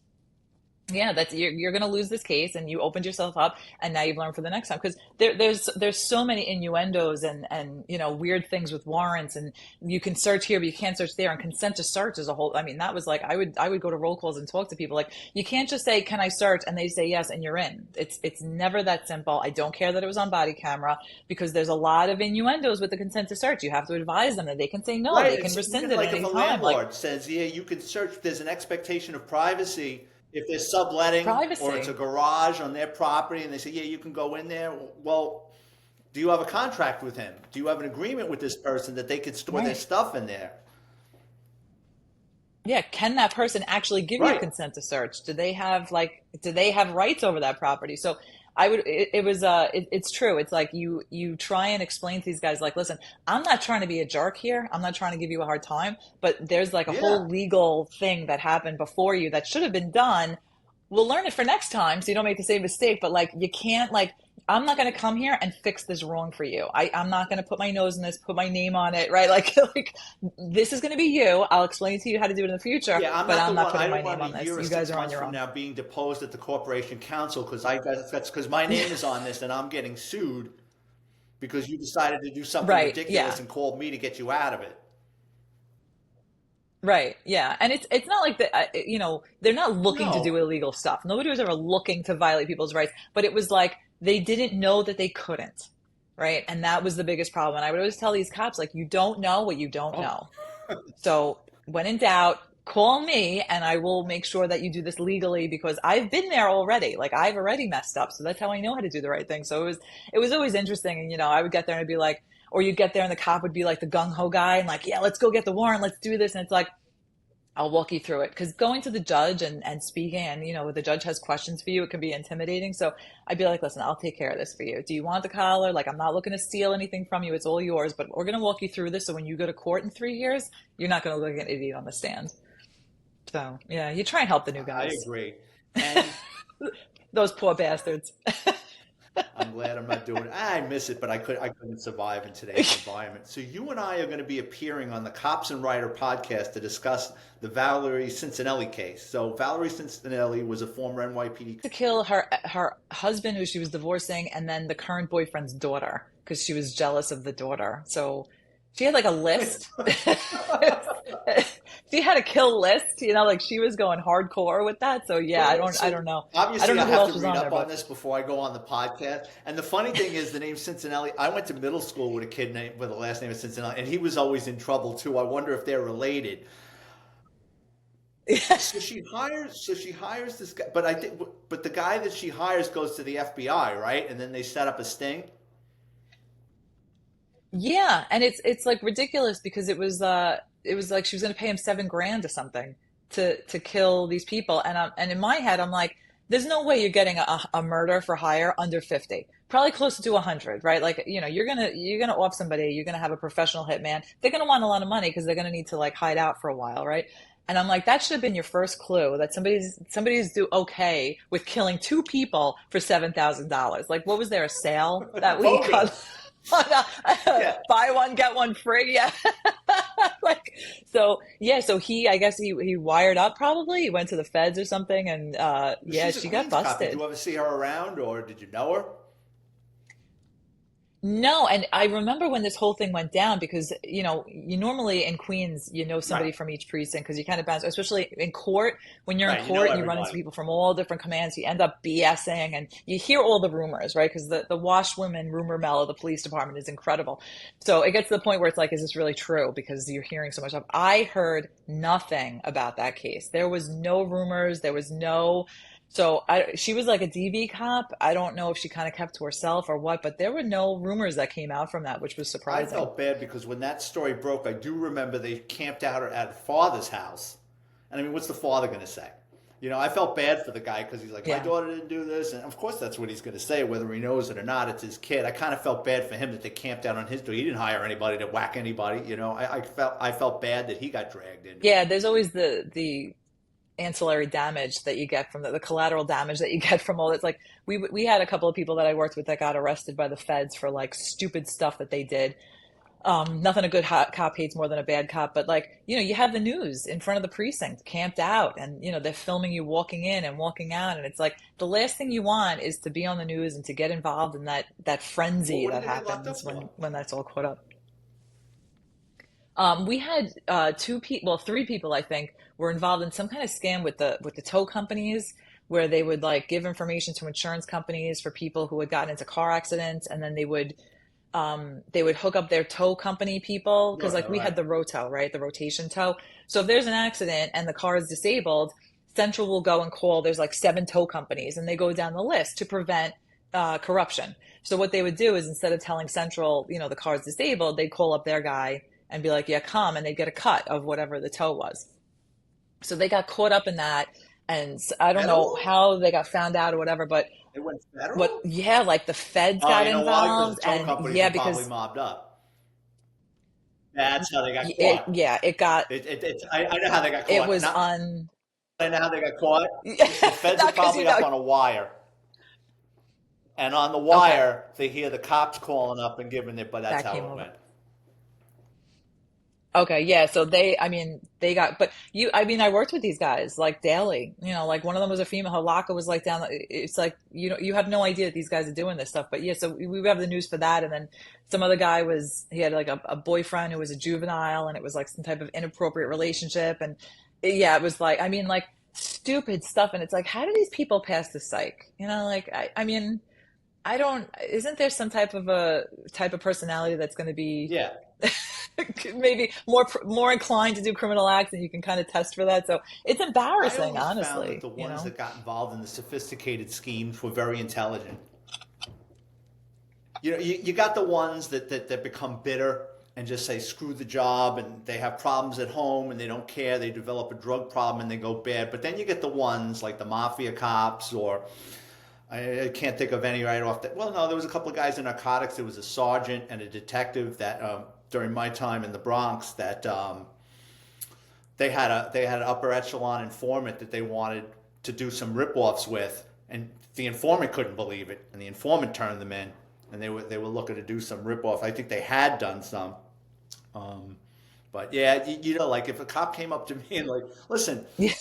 Yeah, that's you're going to lose this case, and you opened yourself up, and now you've learned for the next time. Because there's so many innuendos and weird things with warrants, and you can search here, but you can't search there, and consent to search is a whole. I mean, that was like I would go to roll calls and talk to people like you can't just say can I search, and they say yes, and you're in. It's never that simple. I don't care that it was on body camera because there's a lot of innuendos with the consent to search. You have to advise them that they can say no, Right. they can It's rescind even it like at if any a time. Like landlord says, yeah, you can search, there's an expectation of privacy. If they're subletting or it's a privacy. garage on their property and they say, yeah, you can go in there. Well, do you have a contract with him? Do you have an agreement with this person that they could store their Right. stuff in there? Yeah, can that person actually give you Right. consent to search? Do they have rights over that property? So it's true. It's like you try and explain to these guys like, listen, I'm not trying to be a jerk here. I'm not trying to give you a hard time, but there's like a Yeah. whole legal thing that happened before you that should have been done. We'll learn it for next time so you don't make the same mistake, but like you can't like I'm not going to come here and fix this wrong for you. I'm not going to put my nose in this, put my name on it, right? Like, like this is going to be you. I'll explain to you how to do it in the future, Yeah, I'm but not the I'm not one. I putting my don't name want to on be a this. year or You guys six are on months your from own. now being deposed at the corporation council because that's because my name is on this and I'm getting sued because you decided to do something Right. ridiculous Yeah. and called me to get you out of it. Right. Yeah. And it's not like that, they're not looking to do No. illegal stuff. Nobody was ever looking to violate people's rights, but it was like they didn't know that they couldn't. Right. And that was the biggest problem. And I would always tell these cops, like, you don't know what you don't Oh, know. So when in doubt, call me and I will make sure that you do this legally because I've been there already. Like I've already messed up. So that's how I know how to do the right thing. So it was always interesting. And, I would get there and I'd be like, or you'd get there and the cop would be like the gung ho guy and like, yeah, let's go get the warrant. Let's do this. And it's like, I'll walk you through it because going to the judge and speaking and the judge has questions for you, it can be intimidating. So I'd be like, listen, I'll take care of this for you. Do you want the collar? Like, I'm not looking to steal anything from you. It's all yours, but we're going to walk you through this. So when you go to court in 3 years, you're not going to look like an idiot on the stand. So yeah, you try and help the new I guys. agree. And Those poor bastards. I'm glad I'm not doing it. I miss it, but I couldn't survive in today's environment. So you and I are going to be appearing on the Cops and Writer podcast to discuss the Valerie Cincinnati case. So Valerie Cincinnati was a former NYPD. To kill her husband who she was divorcing and then the current boyfriend's daughter because she was jealous of the daughter. So she had like a list. She had a kill list, like she was going hardcore with that. So yeah, I Well, don't I so don't know. I don't obviously know I who have else to was read on there, up on but this before I go on the podcast. And the funny thing is the name Cincinnati, I went to middle school with a kid named with the last name of Cincinnati, and he was always in trouble too. I wonder if they're related. So she hires this guy, but the guy that she hires goes to the FBI, right? And then they set up a sting. yeah, and it's like ridiculous because it was like she was going to pay him 7 grand or something to kill these people, and in my head I'm like, there's no way you're getting a murder for hire under 50, probably closer to 100, right? Like you're gonna off somebody, you're gonna have a professional hitman, they're gonna want a lot of money because they're gonna need to like hide out for a while, right? And I'm like, that should have been your first clue that somebody's do okay with killing 2 people for $7,000. Like, what was there a sale that week on, Bogus. Yeah. buy one get one free? Yeah, like so. Yeah, so I guess he wired up probably. He went to the feds or something, and yeah, She's a she got Queens cop. Did busted. you ever see her around, or did you know her? No, and I remember when this whole thing went down because, you normally in Queens, Right. somebody from each precinct because you kind of bounce, especially in court. When you're in Right. You know court, you run into everybody. people from all different commands. You end up BSing and you hear all the rumors, right? Because the washwomen rumor mill of the police department is incredible. So it gets to the point where it's like, is this really true? Because you're hearing so much stuff. I heard nothing about that case. There was no rumors. There was no. So she was like a DV cop. I don't know if she kind of kept to herself or what, but there were no rumors that came out from that, which was I surprising. felt bad because when that story broke, I do remember they camped out at father's house. And I mean, what's the father going to say? I felt bad for the guy because he's like, my Yeah. daughter didn't do this. And of course, that's what he's going to say, whether he knows it or not. It's his kid. I kind of felt bad for him that they camped out on his door. He didn't hire anybody to whack anybody. I felt bad that he got dragged into it. Yeah, there's always the ancillary damage that you get from the collateral damage that you get from all this. Like we had a couple of people that I worked with that got arrested by the feds for like stupid stuff that they did. Nothing a good hot cop hates more than a bad cop, but like, you have the news in front of the precinct, camped out, and they're filming you walking in and walking out, and it's like the last thing you want is to be on the news and to get involved in that Well, frenzy what did that they get locked up happens for? when that's all caught up. We had two people, well, three people, I think, were involved in some kind of scam with the tow companies, where they would like give information to insurance companies for people who had gotten into car accidents, and then they would hook up their tow company people because like Roto, we right? had the roto, right, the rotation tow. So if there's an accident and the car is disabled, Central will go and call. There's like seven tow companies, and they go down the list to prevent corruption. So what they would do is instead of telling Central, the car's disabled, they'd call up their guy and be like, "Yeah, come," and they'd get a cut of whatever the tow was. So they got caught up in that, and I don't know Federal? how they got found out or whatever, but They went what, federal? yeah, like the feds Oh, got you know why? Because the involved, tow and companies yeah, are probably because mobbed up. That's how they got it, caught. yeah, it got, I know how they got it caught. was Not un, I know how they got caught. The feds are not because probably up on a wire, and on the okay, wire they hear the cops calling up and giving it. But that's that how came it over. went. Okay, yeah, so I mean, they got, but I mean, I worked with these guys like daily, like one of them was a female, her locker was like down, it's like, you have no idea that these guys are doing this stuff, but yeah, so we have the news for that, and then some other guy he had like a boyfriend who was a juvenile, and it was like some type of inappropriate relationship, and yeah, it was like, I mean, like stupid stuff, and it's like, how do these people pass the psych? Like, I mean, I don't, isn't there some type of personality that's going to be Yeah, maybe more inclined to do criminal acts, and you can kind of test for that. So it's I embarrassing, always found that honestly, the ones that got involved in the sophisticated schemes were very intelligent. You got the ones that become bitter and just say screw the job, and they have problems at home and they don't care. They develop a drug problem and they go bad. But then you get the ones like the mafia cops, or I can't think of any right off the. Well, no, there was a couple of guys in narcotics. There was a sergeant and a detective that during my time in the Bronx that they had an upper echelon informant that they wanted to do some rip-offs with, and the informant couldn't believe it, and the informant turned them in, and they were looking to do some rip-off. I think they had done some. Um, but yeah, like if a cop came up to me and like, listen, yeah.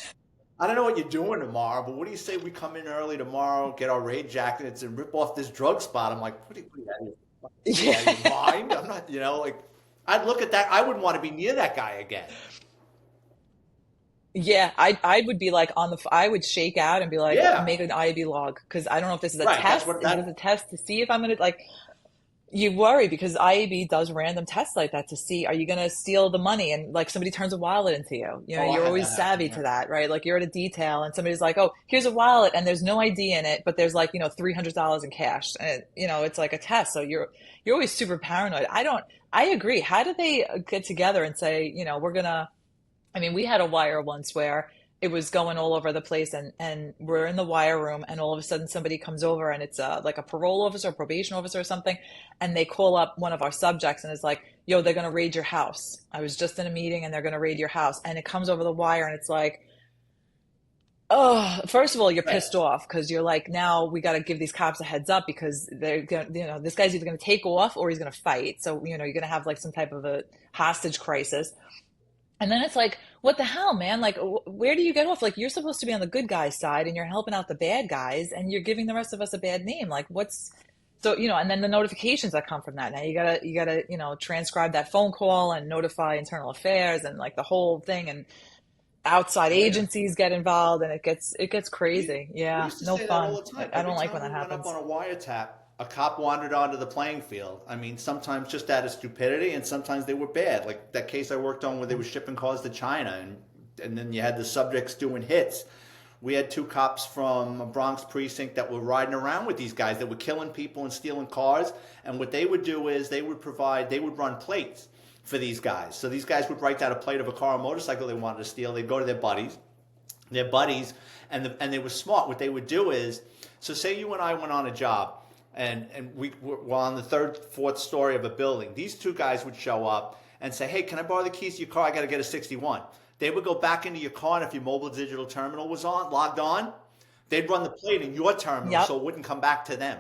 I don't know what you're doing tomorrow, but what do you say we come in early tomorrow, get our raid jackets, and rip off this drug spot? I'm like, what are you out of your Yeah. mind? I'm not, like, I'd look at that. I wouldn't want to be near that guy again. Yeah, I would be like I would shake out and be like, Yeah, make an IAB log, because I don't know if this is a right. That's test. what Is this that. a test to see if I'm gonna like, you worry because IAB does random tests like that to see, are you going to steal the money, and like somebody turns a wallet into you. Oh, I You're had always that happen savvy here. to that, right? Like you're at a detail and somebody's like, "Oh, here's a wallet and there's no ID in it, but there's like, $300 in cash." And it's like a test. So you're always super paranoid. I agree. How do they get together and say, we're going to, I mean, we had a wire once where it was going all over the place, and we're in the wire room, and all of a sudden somebody comes over, and it's like a parole officer, a probation officer or something, and they call up one of our subjects and is like, "Yo, they're going to raid your house. I was just in a meeting and they're going to raid your house." And it comes over the wire, and it's like, oh, first of all, you're Right. pissed off because you're like, now we got to give these cops a heads up because they're going to, this guy's either going to take off or he's going to fight. So, you're going to have like some type of a hostage crisis. And then it's like, what the hell, man? Like, where do you get off? Like, you're supposed to be on the good guys' side and you're helping out the bad guys and you're giving the rest of us a bad name. Like, so, and then the notifications that come from that. Now you gotta, transcribe that phone call and notify internal affairs and like the whole thing, and outside Oh yeah. agencies get involved, and it gets We crazy. we Yeah, used to no say that all fun. the I, time. I Every don't like time when we that went up on happens. a wiretap, a cop wandered onto the playing field. I mean, sometimes just out of stupidity, and sometimes they were bad. Like that case I worked on where they were shipping cars to China, and then you had the subjects doing hits. We had two cops from a Bronx precinct that were riding around with these guys that were killing people and stealing cars. And what they would do is they would run plates for these guys. So these guys would write down a plate of a car or motorcycle they wanted to steal. They'd go to their buddies, and they were smart. What they would do is, so say you and I went on a job, and we were on the third, fourth story of a building. These two guys would show up and say, "Hey, can I borrow the keys to your car? I got to get a 61." They would go back into your car, and if your mobile digital terminal was logged on, they'd run the plate in your terminal Yep. so it wouldn't come back to them.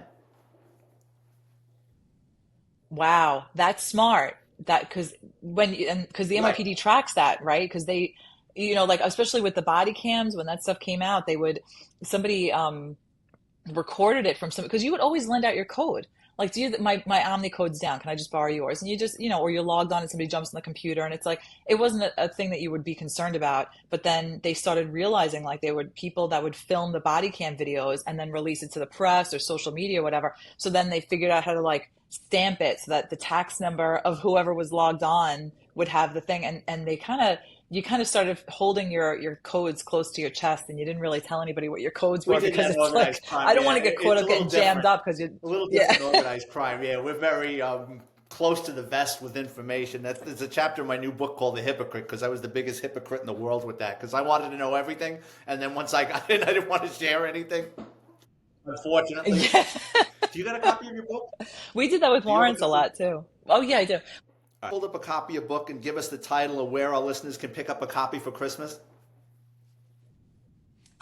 Wow, that's smart. that because because the Right. NYPD tracks that, right? Because they, like especially with the body cams when that stuff came out, they would somebody recorded it from some because you would always lend out your code. Like, do you my Omni code's down? Can I just borrow yours? And you just or you're logged on and somebody jumps on the computer and it's like it wasn't a thing that you would be concerned about. But then they started realizing like there would people that would film the body cam videos and then release it to the press or social media, whatever. So then they figured out how to like stamp it so that the tax number of whoever was logged on would have the thing, and they kind of you kind of started holding your codes close to your chest and you didn't really tell anybody what your codes We were did because that in it's like organized crime. I don't Yeah, want to get caught it's a up little getting jammed different. up because you A little yeah. different in organized crime. Yeah, we're very close to the vest with information. There's a chapter in my new book called The Hypocrite because I was the biggest hypocrite in the world with that because I wanted to know everything. And then once I got in, I didn't want to share anything, unfortunately. Yeah. Do you got a copy of your book? We did that with Do you have a warrants a copy? lot too. Oh yeah, I do. All right. Hold up a copy of your book and give us the title of where our listeners can pick up a copy for Christmas.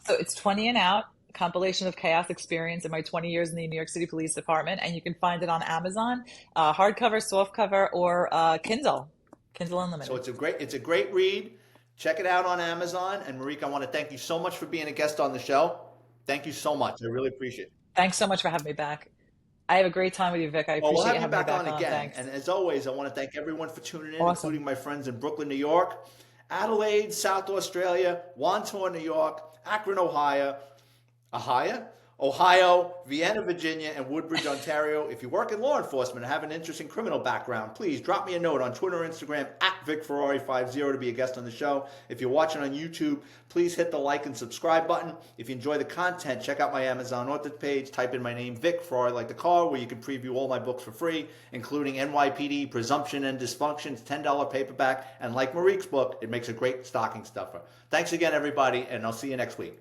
So it's 20 and out, compilation of chaos experience in my 20 years in the New York City Police Department, and you can find it on Amazon, hardcover, softcover, or Kindle So Unlimited. it's a great read. Check it out on Amazon. And Marique, I want to thank you so much for being a guest on the show. Thank you so much. I really appreciate it. Thanks so much for having me back. I have a great time with you, Vic. I Well, we'll appreciate you have you having me back back on on. again. Thanks. And as always, I want to thank everyone for tuning in, Awesome. including my friends in Brooklyn, New York, Adelaide, South Australia, Wantor, New York, Akron, Ohio, Vienna, Virginia, and Woodbridge, Ontario. If you work in law enforcement and have an interest in criminal background, please drop me a note on Twitter or Instagram at VicFerrari50 to be a guest on the show. If you're watching on YouTube, please hit the like and subscribe button. If you enjoy the content, check out my Amazon author page. Type in my name, Vic Ferrari, like the car, where you can preview all my books for free, including NYPD, Presumption and Dysfunction. It's $10 paperback. And like Marique's book, it makes a great stocking stuffer. Thanks again, everybody, and I'll see you next week.